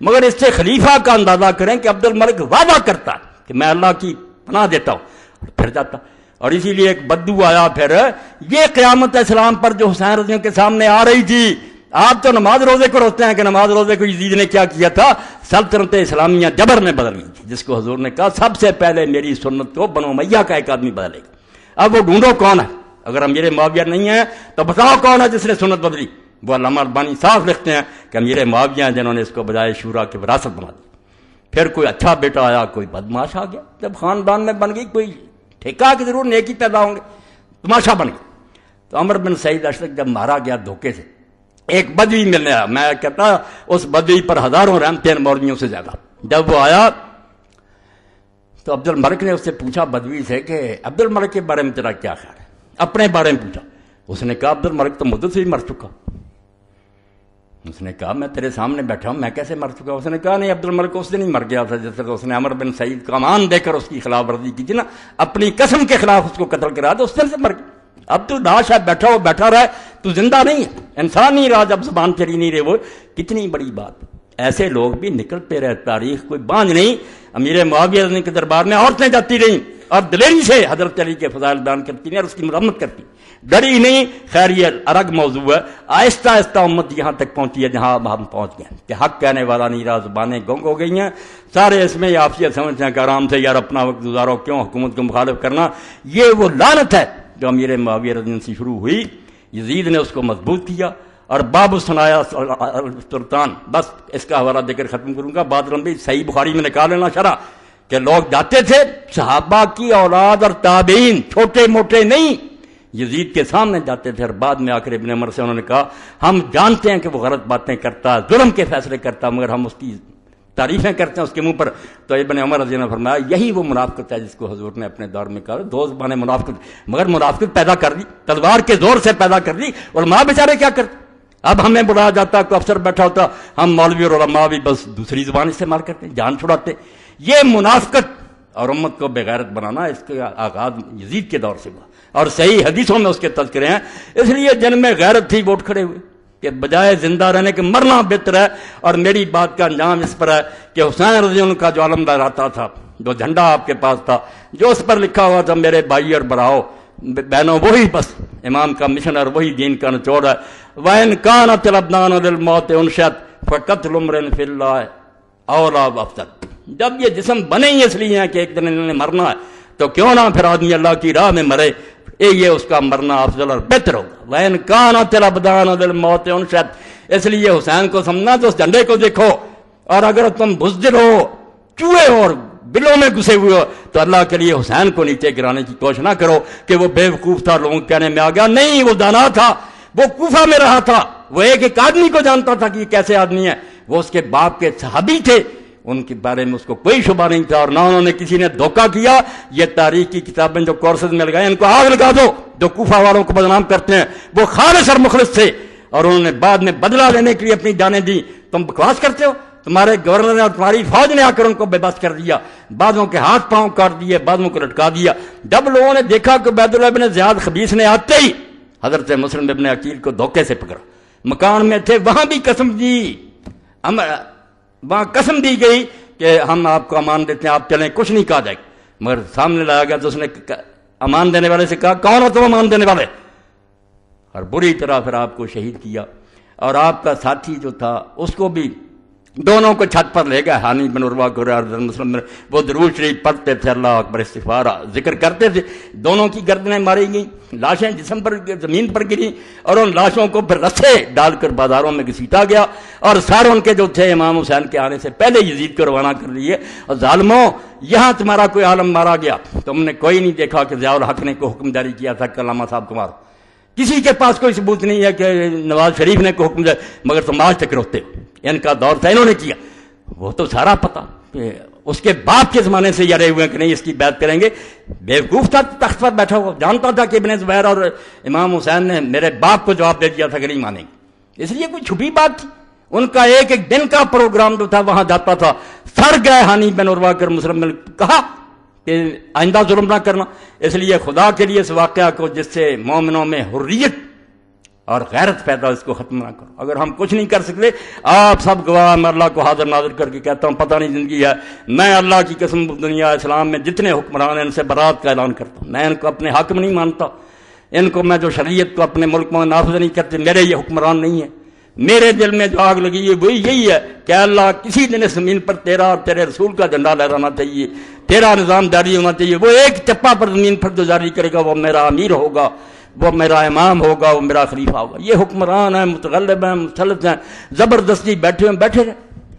مگر اس سے خلیفہ کا اندازہ کریں کہ عبد الملک وعدہ کرتا کہ میں اللہ کی پناہ دیتا ہوں اور پھر جاتا، اور اسی لیے ایک بدو آیا پھر، یہ قیامت اسلام پر جو حسین رضی کے سامنے آ رہی تھی۔ آپ تو نماز روزے کو روکتے ہیں کہ نماز روزے کو یزید نے کیا کیا تھا، سلطنت اسلامیہ جبر میں بدل گئی تھی، جس کو حضور نے کہا سب سے پہلے میری سنت کو بنو امیہ کا ایک آدمی بدلے گا۔ اب وہ ڈھونڈو کون ہے، اگر امیر معاویہ نہیں ہے تو بتاؤ کون ہے جس نے سنت بدلی۔ وہ علامہ البانی صاف لکھتے ہیں کہ امیر معاویہ ہیں جنہوں نے اس کو بجائے شورا کی وراثت بنا دی۔ پھر کوئی اچھا بیٹا آیا، کوئی بدماش آ گیا، جب خاندان میں بن گئی کوئی ٹھیکہ کہ ضرور نیکی پیدا ہوں گے، تماشا بن گیا۔ تو عمر بن سعید اشتک جب مارا گیا دھوکے سے، ایک بدوی ملنے آیا، میں کہتا اس بدوی پر ہزاروں رحمتیں مولویوں سے زیادہ۔ جب وہ آیا تو عبد الملک نے اس سے پوچھا بدوی سے کہ عبد الملک کے بارے میں تیرا کیا خیال ہے، اپنے بارے میں پوچھا۔ اس نے کہا عبد الملک تو مدت سے ہی مر چکا۔ اس نے کہا میں تیرے سامنے بیٹھا ہوں، میں کیسے مر چکا؟ اس نے کہا نہیں، عبد الملک اس دن ہی مر گیا تھا جس طرح اس نے عمر بن سعید کا امان دے کر اس کی خلاف ورزی کی تھی نا، اپنی قسم کے خلاف اس کو قتل کرا دیا، اس دن سے مر گیا۔ اب تو لاش ہے، بیٹھا ہو بیٹھا رہے، تو زندہ نہیں ہے، انسان نہیں رہا جب زبان تیری نہیں رہے۔ وہ کتنی بڑی بات، ایسے لوگ بھی نکلتے رہے، تاریخ کوئی باندھ نہیں۔ امیر معاویہ کے دربار میں عورتیں جاتی رہیں اور دلیری سے حضرت علی کے فضائل بیان کرتی ہیں اور اس کی مرمت کرتی، ڈری نہیں۔ خیر یہ الگ موضوع ہے، آہستہ آہستہ امت یہاں تک پہنچی ہے جہاں ہم پہنچ گئے کہ حق کہنے والا نہیں رہا، زبانیں گنگ ہو گئی ہیں، سارے اس میں آپ یہ سمجھتے ہیں کہ آرام سے یار اپنا وقت گزارو، کیوں حکومت کو مخالف کرنا۔ یہ وہ لعنت ہے جو امیر معاویہ رضی اللہ عنہ سے شروع ہوئی، یزید نے اس کو مضبوط کیا، اور باب الثنایا سلطان، بس اس کا حوالہ دے کر ختم کروں گا، بات لمبی، صحیح بخاری میں نکال لینا شرح، کہ لوگ جاتے تھے صحابہ کی اولاد اور تابعین، چھوٹے موٹے نہیں، یزید کے سامنے جاتے تھے، اور بعد میں آ کر ابن عمر سے انہوں نے کہا ہم جانتے ہیں کہ وہ غلط باتیں کرتا، ظلم کے فیصلے کرتا، مگر ہم اس کی تعریفیں کرتے ہیں اس کے منہ پر. تو ابن عمر رضی اللہ عنہ نے فرمایا یہی وہ منافقت ہے جس کو حضور نے اپنے دور میں کہا دو زبانیں منافقت، مگر منافقت پیدا کر دی، تلوار کے زور سے پیدا کر دی. علماء بیچارے کیا کرتے؟ اب ہمیں بلایا جاتا، کوئی افسر بیٹھا ہوتا، ہم مولوی اور علماء بھی بس دوسری زبان استعمال کرتے، جان چھڑاتے. یہ منافقت اور امت کو بغیرت بنانا اس کا آغاز یزید کے دور سے ہوا، اور صحیح حدیثوں میں اس کے تذکرے ہیں. اس لیے جن میں غیرت تھی وہ اٹھ کھڑے ہوئے کہ بجائے زندہ رہنے کے مرنا بہتر ہے. اور میری بات کا انجام اس پر ہے کہ حسین رضی اللہ عنہ کا جو علم لہراتا تھا، جو جھنڈا آپ کے پاس تھا، جو اس پر لکھا ہوا تھا میرے بھائی اور براؤ بہنوں، وہی بس امام کا مشن اور وہی دین کا نچوڑ ہے. وَإِنْ كَانَتِ الْأَبْدَانُ لِلْمَوْتِ أُنْشِئَتْ فَقَتْلُ امْرٍ فِي اللَّهِ أَوْلَىٰ وَأَفْضَلُ. جب یہ جسم بنے ہی اس لیے ہیں کہ ایک دن انہوں نے مرنا ہے، تو کیوں نہ پھر آدمی اللہ کی راہ میں مرے، یہ اس کا مرنا افضل اور بہتر ہوگا. وَإِنْ كَانَتِ الْأَبْدَانُ لِلْمَوْتِ أُنْشِئَتْ. اس لیے حسین کو سمجھنا تو اس جھنڈے کو دیکھو، اور اگر تم بزدل ہو، چوہے ہو اور بلوں میں گھسے ہوئے ہو، تو اللہ کے لیے حسین کو نیچے گرانے کی کوشش نہ کرو کہ وہ بے وقوف تھا، لوگوں کے کہنے میں آ گیا. نہیں، وہ دانا تھا، وہ کوفہ میں رہا تھا، وہ ایک آدمی کو جانتا تھا کہ یہ کیسے آدمی ہے. وہ اس کے باپ کے صحابی تھے، ان کے بارے میں اس کو کوئی شبہ نہیں تھا، اور نہ انہوں نے کسی نے دھوکہ کیا. یہ تاریخ کی کتابیں جو کورسز میں لگائے ان کو آگ لگا دو، جو کوفہ والوں کو بدنام کرتے ہیں. وہ خالص اور مخلص تھے، اور انہوں نے بعد میں بدلہ لینے کے لیے اپنی جانیں دی. تم بکواس کرتے ہو، تمہارے گورنر نے اور تمہاری فوج نے آ کر ان کو بے بس کر دیا، بعضوں کے ہاتھ پاؤں کاٹ دیے، بعضوں کو لٹکا دیا. جب لوگوں نے دیکھا کہ عبید اللہ بن زیاد خبیث نے آتے ہی حضرت مسلم ابن عقیل کو دھوکے سے پکڑا، مکان میں تھے، وہاں بھی قسم دی، وہاں قسم دی گئی کہ ہم آپ کو امان دیتے ہیں، آپ چلیں، کچھ نہیں کہا جائے. مگر سامنے لایا گیا تو اس نے امان دینے والے سے کہا کون ہو تم امان دینے والے، اور بری طرح پھر آپ کو شہید کیا. اور آپ کا ساتھی جو تھا اس کو بھی دونوں کو چھت پر لے گئے، ہانی بن عروہ کو مسلم میں وہ درود شریف پڑھتے تھے، اللہ اکبر استغفار ذکر کرتے تھے. دونوں کی گردنیں ماری گئیں، لاشیں جسم پر زمین پر گری، اور ان لاشوں کو پھر رسے ڈال کر بازاروں میں گھسیٹا گیا. اور سارے ان کے جو تھے امام حسین کے آنے سے پہلے یزید کو روانہ کر لیے. اور ظالموں، یہاں تمہارا کوئی عالم مارا گیا، تم نے کوئی نہیں دیکھا کہ ضیاء الحق نے کوئی حکم جاری کیا تھا کہ علامہ صاحب کو مارو. کسی کے پاس کوئی ثبوت نہیں ہے کہ نواز شریف نے کوئی حکم جاری، مگر تم آج تک روتے ہو. ان کا دور تھا، انہوں نے کیا، وہ تو سارا پتا. اس کے باپ کے زمانے سے یارے ہوئے کہ نہیں اس کی بیعت کریں گے. بیوقوف تھا، تخت پر بیٹھا ہوا، جانتا تھا کہ ابن زبیر اور امام حسین نے میرے باپ کو جواب دے دیا تھا کہ نہیں مانیں گے. اس لیے کوئی چھپی بات تھی. ان کا ایک ایک دن کا پروگرام جو تھا وہاں جاتا تھا. سر گئے ہانی بن عروہ کر مسلم نے کہا کہ آئندہ ظلم نہ کرنا. اس لیے خدا کے لیے اس واقعہ کو جس سے مومنوں میں حریت اور غیرت پیدا، اس کو ختم نہ کرو. اگر ہم کچھ نہیں کر سکتے، آپ سب گواہ، میں اللہ کو حاضر ناظر کر کے کہتا ہوں پتہ نہیں زندگی ہے، میں اللہ کی قسم دنیا اسلام میں جتنے حکمران ہیں ان سے برات کا اعلان کرتا ہوں. میں ان کو اپنے حاکم نہیں مانتا، ان کو میں جو شریعت کو اپنے ملک میں نافذ نہیں کرتے، میرے یہ حکمران نہیں ہیں. میرے دل میں جو آگ لگی ہے وہی یہی ہے کہ اللہ کسی دن اس زمین پر تیرا اور تیرے رسول کا جھنڈا لہرانا چاہیے، تیرا نظام جاری ہونا چاہیے. وہ ایک چپا پر زمین پر جو جاری کرے گا وہ میرا امیر ہوگا، وہ میرا امام ہوگا، وہ میرا خلیفہ ہوگا. یہ حکمران ہیں، متغلب ہیں، مسلط ہیں، زبردستی بیٹھے رہے.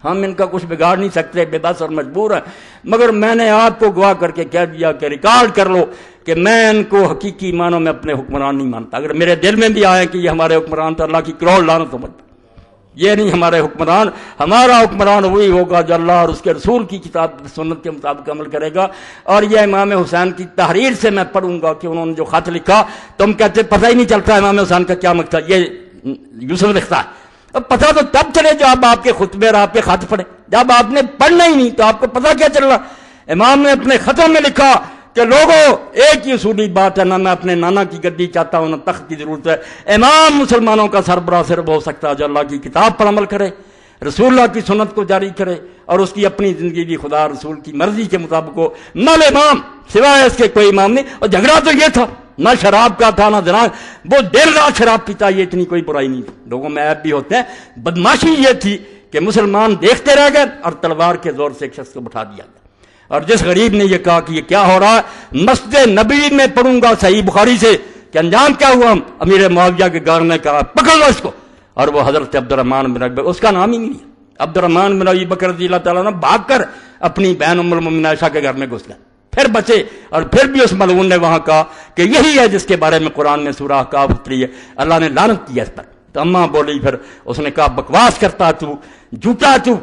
ہم ان کا کچھ بگاڑ نہیں سکتے، بے بس اور مجبور ہیں. مگر میں نے آپ کو گواہ کر کے کہہ دیا کہ ریکارڈ کر لو کہ میں ان کو حقیقی معنوں میں اپنے حکمران نہیں مانتا. اگر میرے دل میں بھی آئے کہ یہ ہمارے حکمران تو اللہ کی کروڑ لعنت ہو. یہ نہیں ہمارے حکمران. ہمارا حکمران وہی ہوگا جو اللہ اور اس کے رسول کی کتاب سنت کے مطابق عمل کرے گا. اور یہ امام حسین کی تحریر سے میں پڑھوں گا کہ انہوں نے جو خط لکھا، تم کہتے پتہ ہی نہیں چلتا امام حسین کا کیا مقصد. یہ یوسف لکھتا ہے. اب پتہ تو تب چلے جب آپ کے خطبے اور آپ کے خط پڑھے. جب آپ نے پڑھنا ہی نہیں تو آپ کو پتہ کیا چل رہا. امام نے اپنے خطوں میں لکھا کہ لوگوں، ایک ہی اصولی بات ہے، نہ میں اپنے نانا کی گدی چاہتا ہوں نہ تخت کی ضرورت ہے. امام مسلمانوں کا سربراہ صرف ہو سکتا ہے جو اللہ کی کتاب پر عمل کرے، رسول اللہ کی سنت کو جاری کرے، اور اس کی اپنی زندگی بھی خدا رسول کی مرضی کے مطابق ہو. نل امام سوائے اس کے کوئی امام نہیں. اور جھگڑا تو یہ تھا، نہ شراب کا تھا نہ زنا. وہ دیر رات شراب پیتا، یہ اتنی کوئی برائی نہیں تھی. لوگوں میں عیب بھی ہوتے ہیں. بدماشی یہ تھی کہ مسلمان دیکھتے رہ گئے اور تلوار کے زور سے ایک شخص کو بٹھا دیا. اور جس غریب نے یہ کہا کہ یہ کیا ہو رہا ہے، مسجد نبوی میں پڑھوں گا صحیح بخاری سے کہ انجام کیا ہوا. امیر معاویہ کے گھر نے کہا پکڑ لو اس کو، اور وہ حضرت عبد الرحمن بن ابی، اس کا نام ہی نہیں ہے، عبد الرحمن بن ابی بکر رضی اللہ تعالیٰ نے بھاگ کر اپنی بہن ام المؤمنین عائشہ کے گھر میں گھس گیا. پھر بچے، اور پھر بھی اس ملعون نے وہاں کہا کہ یہی ہے جس کے بارے میں قرآن میں سورہ احقاف اتری ہے، اللہ نے لعنت کیا اس پر۔ تو اماں بولی، پھر اس نے کہا بکواس کرتا تو، جھوٹا تو،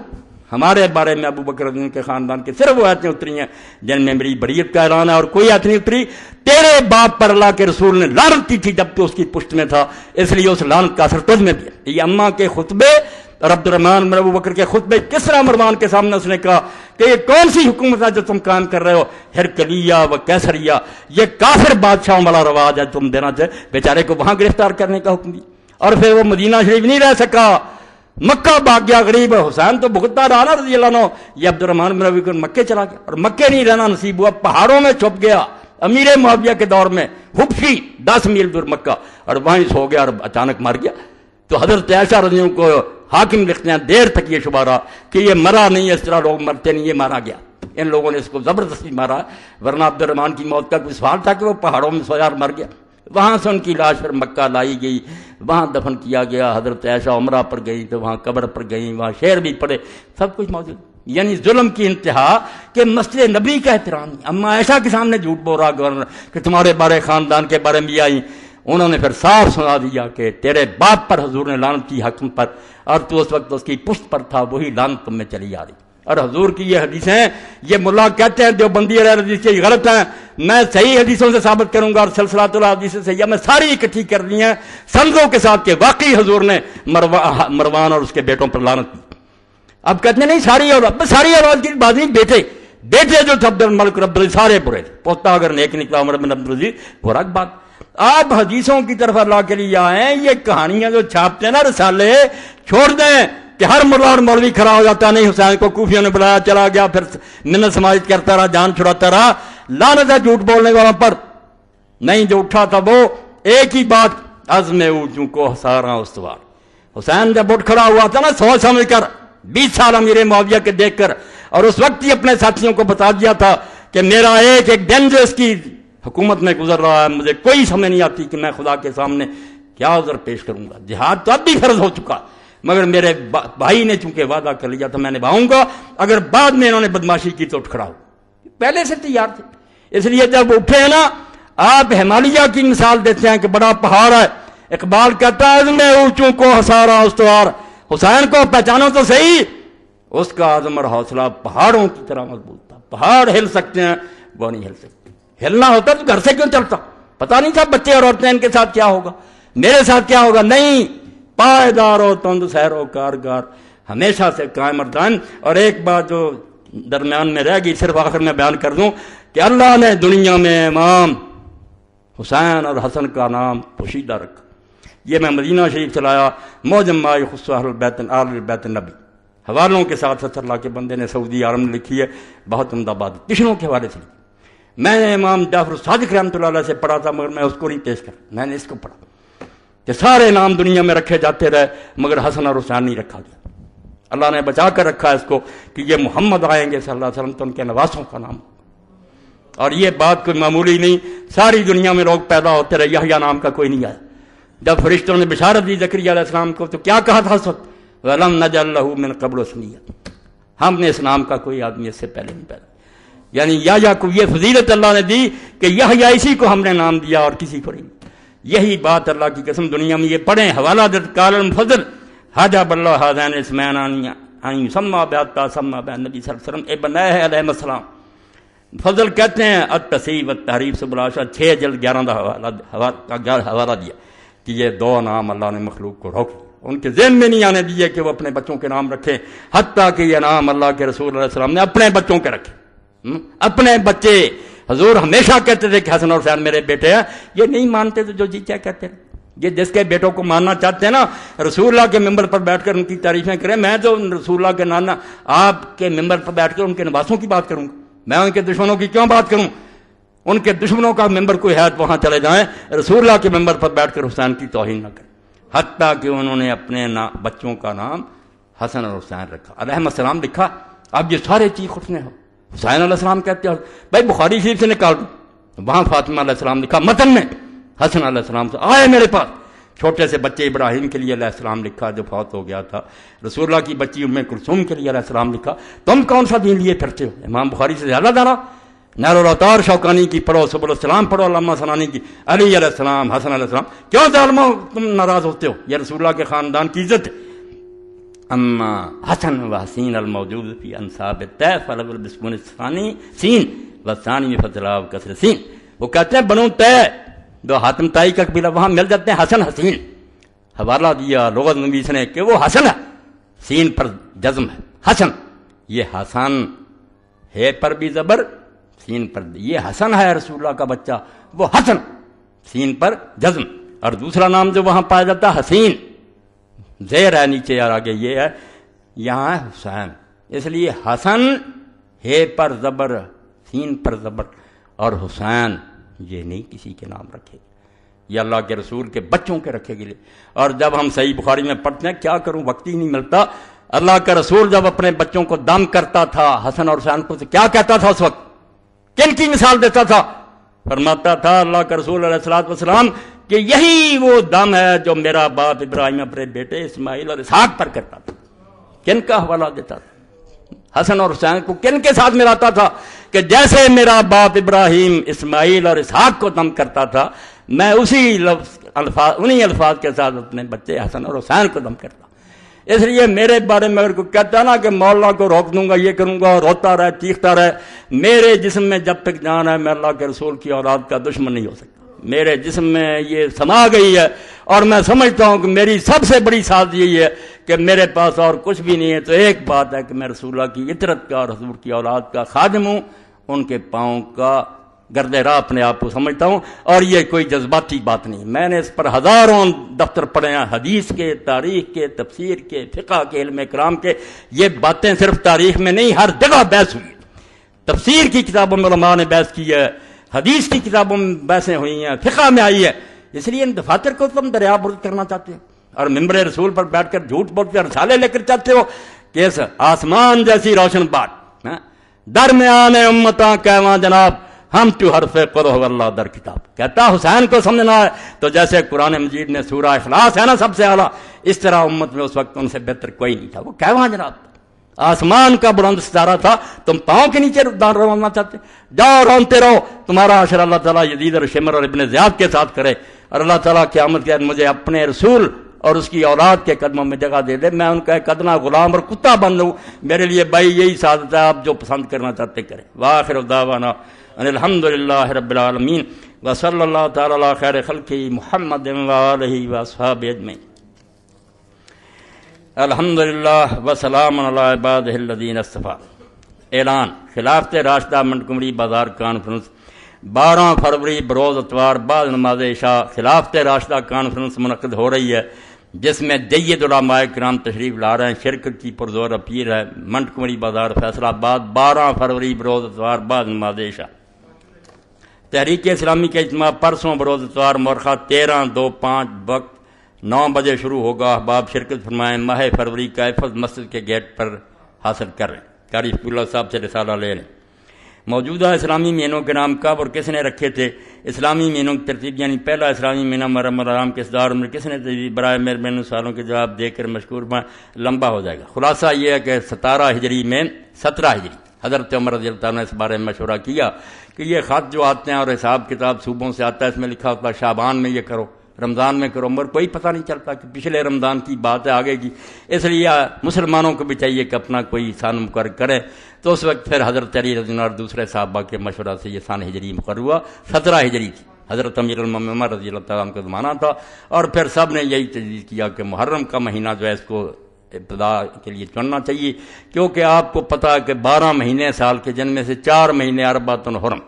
ہمارے بارے میں ابو بکر رضی اللہ عنہ کے خاندان کے صرف وہ آیتیں اتری ہیں جن میں میری بریت کا اعلان ہے، اور کوئی آیت نہیں اتری۔ تیرے باپ پر اللہ کے رسول نے لعنت کی تھی جب تو اس کی پشت میں تھا، اس لیے اس لعنت کا اثر تجھ میں بھی ہے۔ یہ اماں کے خطبے اور عبد الرحمن بن ابو بکر کے خطبے کس طرح مروان کے سامنے اس نے کہا کہ یہ کون سی حکومت ہے جو تم قائم کر رہے ہو، ہرکلیہ و کیسریہ، یہ کافر بادشاہوں والا رواج ہے تم دینا چاہے۔ بیچارے کو وہاں گرفتار کرنے کا حکم دیا، اور پھر وہ مدینہ شریف نہیں رہ سکا، مکہ بھاگ گیا غریب۔ حسین تو بھگتتا رہا نا رضی اللہ عنہ، یہ عبد الرحمن بن ابو بکر مکے چلا گیا، اور مکے نہیں رہنا نصیب ہوا، پہاڑوں میں چھپ گیا امیر معاویہ کے دور میں، حبشی 10 میل دور مکہ، اور وہیں سو گیا اور اچانک مر گیا۔ تو حضرت عائشہ رضی اللہ عنہ کو حاکم لکھتے ہیں دیر تک یہ شبہ رہا کہ یہ مرا نہیں، اس طرح لوگ مرتے نہیں، یہ مارا گیا، ان لوگوں نے اس کو زبردستی مارا، ورنہ عبد الرحمن کی موت کا کوئی سوال تھا کہ وہ پہاڑوں میں سویا اور مر گیا۔ وہاں سے ان کی لاش پھر مکہ لائی گئی، وہاں دفن کیا گیا۔ حضرت عائشہ عمرہ پر گئی تو وہاں قبر پر گئیں، وہاں شعر بھی پڑھے، سب کچھ موجود۔ یعنی ظلم کی انتہا کہ مسجد نبی کا احترام نہیں۔ اما عائشہ کے سامنے جھوٹ بول رہا گورنر کہ تمہارے بارے خاندان کے بارے میں آئی، انہوں نے پھر صاف سنا دیا کہ تیرے باپ پر حضور نے لعنت کی حکم پر، اور تو اس وقت اس کی پشت پر تھا، وہی لعنت تم میں چلی آ رہی۔ اور حضور کی یہ حدیثیں، یہ ملا کہتے ہیں دیوبندی علیہ حدیث کے غلط ہیں، میں صحیح حدیثوں سے ثابت کروں گا، اور سلسلۃ الحدیث سے میں ساری اکٹھی کر دی ہیں سندوں کے ساتھ کہ واقعی حضور نے مروان اور اس کے بیٹوں پر لعنت کی۔ اب کہتے ہیں نہیں ساری اولاد، ساری اولاد کی بات نہیں، بیٹے جو تھے عبد الملک رب سارے برے تھے، پوتا اگر نیک نکلا عمر بن عبد العزیز، برا بات۔ آپ حدیثوں کی طرف اللہ کے لیے آئیں، یہ کہانیاں جو چھاپتے ہیں نا رسالے، چھوڑ دیں کہ ہر ملا اور مولوی کھڑا ہو جاتا نہیں حسین کو کوفیوں نے بلایا چلا گیا، پھر منت سماجت کرتا رہا، جان چھڑاتا رہا، لعنت ہے جھوٹ بولنے والا پر۔ نہیں، جو اٹھا تھا وہ ایک ہی بات، عزم اونچوں کو ہسارا استوار۔ حسین جب اٹھ کھڑا ہوا تھا نا سوچ سمجھ کر، 20 سال امیر معاویہ کے دیکھ کر، اور اس وقت ہی اپنے ساتھیوں کو بتا دیا تھا کہ میرا ایک دن جو اس کی حکومت میں گزر رہا ہے، مجھے کوئی سمجھ نہیں آتی کہ میں خدا کے سامنے کیا عذر پیش کروں گا۔ جہاد تو اب بھی فرض ہو چکا، مگر میرے بھائی نے چونکہ وعدہ کر لیا تھا میں نبھاؤں گا، اگر بعد میں انہوں نے بدماشی کی تو اٹھ کھڑا ہو۔ پہلے سے تیار تھے، اس لیے جب اٹھے ہیں نا، آپ ہمالیہ کی مثال دیتے ہیں کہ بڑا پہاڑ ہے، اقبال کہتا ہے عزم اونچوں کو ہسارا استوار، حسین کو پہچانو تو صحیح، اس کا عزم اور حوصلہ پہاڑوں کی طرح مضبوط تھا۔ پہاڑ ہل سکتے ہیں، وہ نہیں ہل سکتے۔ ہلنا ہوتا تو گھر سے کیوں چلتا؟ پتا نہیں تھا بچے اور عورتیں ان کے ساتھ کیا ہوگا، میرے ساتھ کیا ہوگا؟ نہیں، پائیدار و تند سیر و کارگار، ہمیشہ سے قائم اور دائم۔ اور ایک بات جو درمیان میں رہ گئی، صرف آخر میں بیان کر دوں کہ اللہ نے دنیا میں امام حسین اور حسن کا نام پوشیدہ رکھا۔ یہ میں مدینہ شریف چلایا، معجم ما یخص اہل بیت النبی، حوالوں کے ساتھ اللہ کے بندے نے سعودی عالم نے لکھی ہے، بہت عمدہ بات، کشنوں کے حوالے سے لکھی۔ میں نے امام جعفر صادق رحمۃ اللہ علیہ سے پڑھا تھا، مگر میں اس کو نہیں پیش کر، میں نے اس کو پڑھا کہ سارے نام دنیا میں رکھے جاتے رہے مگر حسن اور حسین نہیں رکھا گیا۔ اللہ نے بچا کر رکھا اس کو کہ یہ محمد آئیں گے صلی اللہ علیہ وسلم تو ان کے نواسوں کا نام، اور یہ بات کوئی معمولی نہیں، ساری دنیا میں لوگ پیدا ہوتے رہے، یحییٰ نام کا کوئی نہیں آیا۔ جب فرشتوں نے بشارت دی زکریا علیہ السلام کو تو کیا کہا تھا اس وقت؟ وَلَمْ نَجْعَل لَهُ مِن قَبْلُ سَمِيًّا، ہم نے اس نام کا کوئی آدمی اس سے پہلے نہیں پیدا۔ یعنی یحییٰ کو یہ فضیلت اللہ نے دی کہ یحییٰ اسی کو ہم نے نام دیا اور کسی کو نہیں۔ یہی بات اللہ کی قسم دنیا میں یہ پڑھیں، حوالہ دت قال المفضل حجب اللہ هذین اسمین ان یسمى بعطا سمى بین نبی صلی اللہ علیہ وسلم ابن علیہ السلام۔ فضل کہتے ہیں التصحیح والتحریف سے بلاشا 6 جلد 11 کا حوالہ دیا کہ یہ 2 نام اللہ نے مخلوق کو روک، ان کے ذہن میں نہیں آنے دیے کہ وہ اپنے بچوں کے نام رکھیں، حتیٰ کہ یہ نام اللہ کے رسول علیہ السلام نے اپنے بچوں کے رکھے، اپنے بچے۔ حضور ہمیشہ کہتے تھے کہ حسن اور حسین میرے بیٹے ہیں، یہ نہیں مانتے تو جو جی چاہے کہتے ہیں۔ یہ جس کے بیٹوں کو ماننا چاہتے ہیں نا، رسول اللہ کے ممبر پر بیٹھ کر ان کی تعریفیں کریں، میں تو رسول اللہ کے نانا آپ کے ممبر پر بیٹھ کر ان کے نواسوں کی بات کروں گا، میں ان کے دشمنوں کی کیوں بات کروں؟ ان کے دشمنوں کا ممبر کوئی ہے وہاں چلے جائیں، رسول اللہ کے ممبر پر بیٹھ کر حسین کی توہین نہ کریں۔ حتیٰ کہ انہوں نے اپنے بچوں کا نام حسن اور حسین رکھا، علیہ السلام لکھا۔ اب یہ سارے چیخ اٹھنے ہو، حسین علیہ السلام کہتے ہیں بھائی بخاری شریف سے نکال دوں، وہاں فاطمہ علیہ السلام لکھا متن میں، حسن علیہ السلام سے آئے میرے پاس، چھوٹے سے بچے ابراہیم کے لیے علیہ السلام لکھا جو فوت ہو گیا تھا، رسول اللہ کی بچی ام کلثوم کے لیے علیہ السلام لکھا۔ تم کون سا دین لیے پھرتے ہو؟ امام بخاری سے زیادہ دانا، نیر العطار شوکانی کی پڑھو، سبل السلام پڑھو علامہ سنانی کی، علی علیہ السلام، حسن علیہ السلام. کیوں ظالموں تم ناراض ہوتے ہو؟ یہ رسول اللہ کے خاندان کی عزت ہے. اما حسن و حسین الموجود فی انصاب الطیف فالاول بسکون الثانی سین والثانی میں فتلا و کسر سین. وہ کہتے ہیں بنو طے جو حاتم طائی کا قبیلہ وہاں مل جاتے ہیں حسن حسین. حوالہ دیا لغت نویس نے کہ وہ حسن ہے، سین پر جزم ہے حسن. یہ حسن ہے پر بھی زبر، سین پر، یہ حسن ہے رسول اللہ کا بچہ، وہ حسن سین پر جزم. اور دوسرا نام جو وہاں پایا جاتا ہے حسین، زیر ہے نیچے اور آگے یہ ہے، یہاں ہے حسین. اس لیے حسن ہے پر زبر، سین پر زبر، اور حسین یہ نہیں کسی کے نام رکھے، یہ اللہ کے رسول کے بچوں کے رکھے گئے. اور جب ہم صحیح بخاری میں پڑھتے ہیں، کیا کروں وقت ہی نہیں ملتا، اللہ کا رسول جب اپنے بچوں کو دم کرتا تھا حسن اور حسین کو، تو کیا کہتا تھا اس وقت، کن کی مثال دیتا تھا؟ فرماتا تھا اللہ کا رسول علیہ الصلوۃ والسلام کہ یہی وہ دم ہے جو میرا باپ ابراہیم اپنے بیٹے اسماعیل اور اسحاق پر کرتا تھا. کن کا حوالہ دیتا تھا؟ حسن اور حسین کو کن کے ساتھ ملاتا تھا کہ جیسے میرا باپ ابراہیم اسماعیل اور اسحاق کو دم کرتا تھا، میں انہی الفاظ کے ساتھ اپنے بچے حسن اور حسین کو دم کرتا. اس لیے میرے بارے میں اگر کوئی کہتا ہے نا کہ مولا کو روک دوں گا، یہ کروں گا، روتا رہے چیختا رہے، میرے جسم میں جب تک جان ہے میں اللہ کے رسول کی اولاد کا دشمن نہیں ہو سکتا. میرے جسم میں یہ سما گئی ہے، اور میں سمجھتا ہوں کہ میری سب سے بڑی ساز یہی ہے کہ میرے پاس اور کچھ بھی نہیں ہے، تو ایک بات ہے کہ میں رسول اللہ کی اطرت کا اور حضور کی اولاد کا خادم ہوں، ان کے پاؤں کا گرد راہ اپنے آپ کو سمجھتا ہوں. اور یہ کوئی جذباتی بات نہیں، میں نے اس پر ہزاروں دفتر پڑھے ہیں، حدیث کے، تاریخ کے، تفسیر کے، فقہ کے، علم کرام کے. یہ باتیں صرف تاریخ میں نہیں، ہر جگہ بحث ہوئی. تفسیر کی کتابوں میں علماء نے بحث کی ہے، حدیث کی کتابوں میں بحثیں ہوئی ہیں، فقہ میں آئی ہے. اس لیے ان دفاتر کو تم دریا برد کرنا چاہتے ہو اور ممبر رسول پر بیٹھ کر جھوٹ بولتے اور رسالے لے کر چاہتے ہو کہ اس آسمان جیسی روشن بات درمیان امتاں کہواں جناب ہم تو حرف قل هو اللہ در کتاب. کہتا حسین کو سمجھنا ہے تو جیسے قرآن مجید میں سورہ اخلاص ہے نا سب سے اعلیٰ، اس طرح امت میں اس وقت ان سے بہتر کوئی نہیں تھا. وہ کہواں جناب آسمان کا بلند ستارہ تھا، تم پاؤں کے نیچے دار رونا چاہتے. جاؤ رونتے رہو، تمہارا حشر اللہ تعالیٰ یزید اور شمر اور ابن زیاد کے ساتھ کرے، اور اللہ تعالیٰ قیامت کے دن مجھے اپنے رسول اور اس کی اولاد کے قدموں میں جگہ دے دے، میں ان کا ایک ادنا غلام اور کتا بن لوں. میرے لیے بھائی یہی سعادت ہے، آپ جو پسند کرنا چاہتے کریں. وآخر دعوانا ان الحمد للہ رب العالمین وصلی اللہ تعالی علی خیر خلقہ محمد وآلہ واصحابہ اجمعین. الحمد للہ وسلام علی عبادہ الذین اصطفیٰ. اعلان: خلافت راشدہ منٹگمری بازار کانفرنس 12 فروری بروز اتوار بعد نماز عشاء خلافت راشدہ کانفرنس منعقد ہو رہی ہے، جس میں جید علماء کرام تشریف لا رہے ہیں. شرکت کی پرزور اپیل ہے. منٹگمری بازار فیصلہ آباد 12 فروری بروز اتوار بعد نماز عشاء. تحریک اسلامی کا اجتماع پرسوں بروز اتوار مورخہ 13/2/5 وقت 9 بجے شروع ہوگا. احباب شرکت فرمائیں. ماہ فروری کا حفظ مسجد کے گیٹ پر حاصل کر رہے ہیں. قاری شفیع اللہ صاحب سے رسالہ لے لیں. موجودہ اسلامی مہینوں کے نام کب اور کس نے رکھے تھے؟ اسلامی مہینوں کی ترتیب یعنی پہلا اسلامی مہینہ محرم الحرام کس دور میں کس نے تجویز؟ برائے مہربانی سوالوں کے جواب دے کر مشکور لمبا ہو جائے گا. خلاصہ یہ ہے کہ 17 ہجری میں 17 ہجری حضرت عمر رضی اللہ عنہ نے اس بارے میں مشورہ کیا کہ یہ خط جو آتے ہیں اور حساب کتاب صوبوں سے آتا ہے، اس میں لکھا ہوتا ہے شعبان میں یہ کرو، رمضان میں کرو، مگر کوئی پتہ نہیں چلتا کہ پچھلے رمضان کی بات ہے آگے کی. اس لیے مسلمانوں کو بھی چاہیے کہ اپنا کوئی سان مقرر کریں. تو اس وقت پھر حضرت علی رضی اللہ عنہ اور دوسرے صحابہ کے مشورہ سے یہ سان ہجری مقرر ہوا. 17 ہجری تھی، حضرت امیر المومنین عمر رضی اللہ تعالیٰ عنہ کا زمانہ تھا، اور پھر سب نے یہی تجویز کیا کہ محرم کا مہینہ جو ہے اس کو ابتدا کے لیے چننا چاہیے، کیونکہ آپ کو پتہ ہے کہ 12 مہینے سال کے جن میں سے 4 مہینے اربعۃ حرم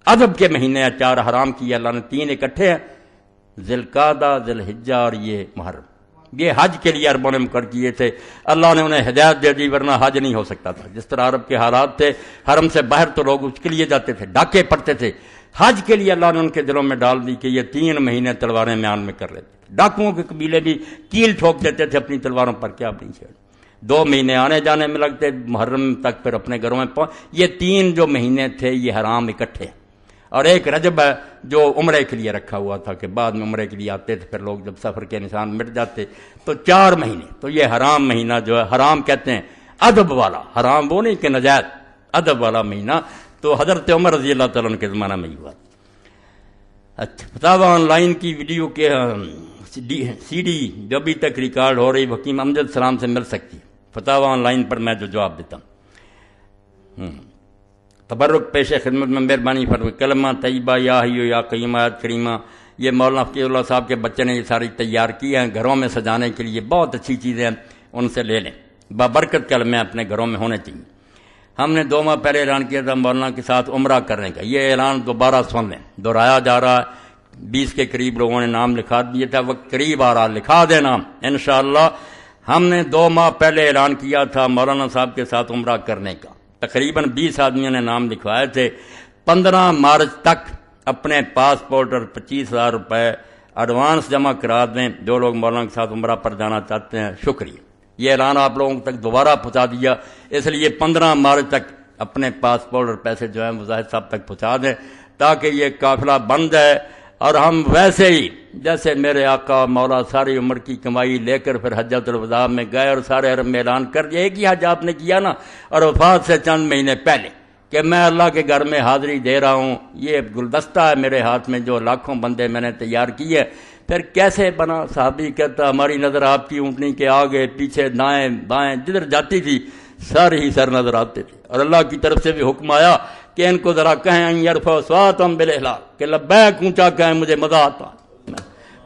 ادب کے مہینے ہیں، 4 حرام کیے اللہ نے، 3 اکٹھے ہیں، ذی القعدہ، ذی الحجہ اور یہ محرم. یہ حج کے لیے عربوں نے مقرر کیے تھے. اللہ نے انہیں ہدایت دے دی، ورنہ حج نہیں ہو سکتا تھا. جس طرح عرب کے حالات تھے، حرم سے باہر تو لوگ اس کے لیے جاتے تھے، ڈاکے پڑتے تھے. حج کے لیے اللہ نے ان کے دلوں میں ڈال دی کہ یہ 3 مہینے تلواریں میان میں کر لیتے تھے. ڈاکوؤں کے قبیلے بھی کیل ٹھوک دیتے تھے اپنی تلواروں پر کہ آپ نہیں چھیڑ. 2 مہینے آنے جانے میں لگتے، محرم تک پھر اپنے گھروں میں یہ 3 جو مہینے تھے یہ حرام اکٹھے. اور ایک رجب ہے جو عمرے کے لیے رکھا ہوا تھا کہ بعد میں عمرے کے لیے آتے تھے، پھر لوگ جب سفر کے نشان مٹ جاتے تو 4 مہینے. تو یہ حرام مہینہ جو ہے، حرام کہتے ہیں ادب والا، حرام وہ نہیں کہ نجائز، ادب والا مہینہ تو حضرت عمر رضی اللہ تعالیٰ عنہ کے زمانہ میں ہی ہوا۔ اچھا، فتاوی آن لائن کی ویڈیو کے سی ڈی جو ابھی تک ریکارڈ ہو رہی حکیم امجد سلام سے مل سکتی ہے، فتاوی آن لائن پر میں جو جواب دیتا ہوں۔ تبرک پیش خدمت میں مہربانی فرمائیں، کلمہ طیبہ یا حیو یا قیوم آیت کریمہ، یہ مولانا فقیہ اللہ صاحب کے بچے نے یہ ساری تیار کی ہیں گھروں میں سجانے کے لیے، بہت اچھی چیزیں ہیں، ان سے لے لیں، بابرکت کلمے اپنے گھروں میں ہونے چاہیے۔ ہم نے 2 ماہ پہلے اعلان کیا تھا مولانا کے ساتھ عمرہ کرنے کا، یہ اعلان دوبارہ سن لیں، دہرایا جا رہا ہے، 20 کے قریب لوگوں نے نام لکھا دیا تھا، وقت قریب آ رہا، لکھا دے نام انشاءاللہ۔ ہم نے 2 ماہ پہلے اعلان کیا تھا مولانا صاحب کے ساتھ عمرہ کرنے کا، تقریباً 20 آدمیوں نے نام لکھوائے تھے۔ 15 مارچ تک اپنے پاسپورٹ اور 25,000 روپے ایڈوانس جمع کرا دیں جو لوگ مولانا کے ساتھ عمرہ پر جانا چاہتے ہیں۔ شکریہ، یہ اعلان آپ لوگوں تک دوبارہ پہنچا دیا، اس لیے 15 مارچ تک اپنے پاسپورٹ اور پیسے جو ہیں مظاہر صاحب تک پہنچا دیں تاکہ یہ قافلہ بن جائے، اور ہم ویسے ہی جیسے میرے آقا مولا ساری عمر کی کمائی لے کر پھر حجۃ الوداع میں گئے اور سارے عرب میں اعلان کر دیا، ایک ہی حج آپ نے کیا نا، اور وفات سے چند مہینے پہلے کہ میں اللہ کے گھر میں حاضری دے رہا ہوں، یہ گلدستہ ہے میرے ہاتھ میں جو لاکھوں بندے میں نے تیار کیے۔ پھر کیسے بنا؟ صحابی کہتا ہماری نظر آپ کی اونٹنی کے آگے پیچھے دائیں بائیں جدھر جاتی تھی سارے ہی سر نظر آتے تھے، اور اللہ کی طرف سے بھی حکم آیا کہ ان کو ذرا کہیں ان یرفعوا اصواتهم بالاحلال، کہ لبیک اونچا کہیں، مجھے مزہ آتا۔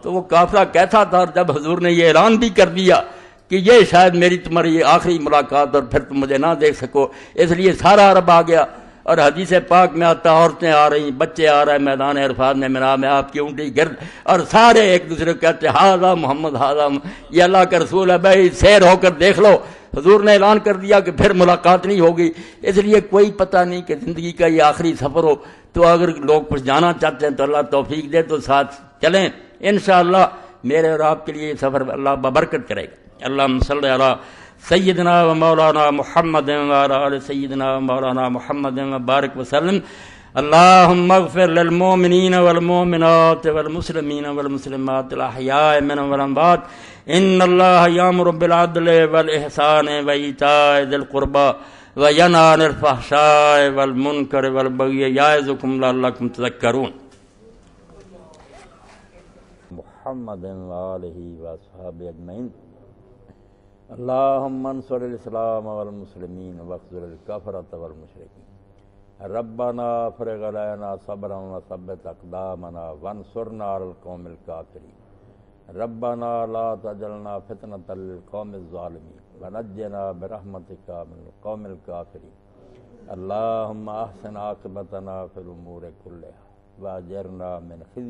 تو وہ قافلہ کیسا تھا، اور جب حضور نے یہ اعلان بھی کر دیا کہ یہ شاید میری تمہاری آخری ملاقات اور پھر تم مجھے نہ دیکھ سکو، اس لیے سارا عرب آ گیا۔ اور حدیث پاک میں آتا عورتیں آ رہی، بچے آ رہے ہیں میدان عرفات میں، مینا میں آپ کی اونٹی گرد، اور سارے ایک دوسرے کو کہتے ہاذا محمد ہاذا، یہ اللہ کا رسول ہے بھائی، سیر ہو کر دیکھ لو۔ حضور نے اعلان کر دیا کہ پھر ملاقات نہیں ہوگی، اس لیے کوئی پتہ نہیں کہ زندگی کا یہ آخری سفر ہو، تو اگر لوگ کچھ جانا چاہتے ہیں تو اللہ توفیق دے تو ساتھ چلیں انشاءاللہ۔ میرے اور آپ کے لیے یہ سفر اللہ ببرکت کرے گا۔ اللہم صلی علی سیدنا و مولانا محمد وعلی آل سیدنا و مولانا محمد وبارک وسلم۔ اللہم اغفر للمؤمنین والمؤمنات والمسلمین والمسلمات الاحیاء منهم والاموات، ان اللہ یامر بالعدل والاحسان وایتاء ذی القربى وینہی عن الفحشاء والمنکر والبغی یعظکم لعلکم تذکرون۔ محمد وآلہ وصحبہ اجمعین۔ اللہم انصر الاسلام والمسلمین واخذل الکفرۃ والمشرکین۔ ربنا افرغ علینا صبرا وثبت اقدامنا وانصرنا علی القوم الکافرین۔ ربنا لا تجعلنا فتنة للقوم الظالمین ونجنا برحمتک من القوم الکافرین۔ اللہم احسن عاقبتنا فی الامور کلها واجرنا من خزي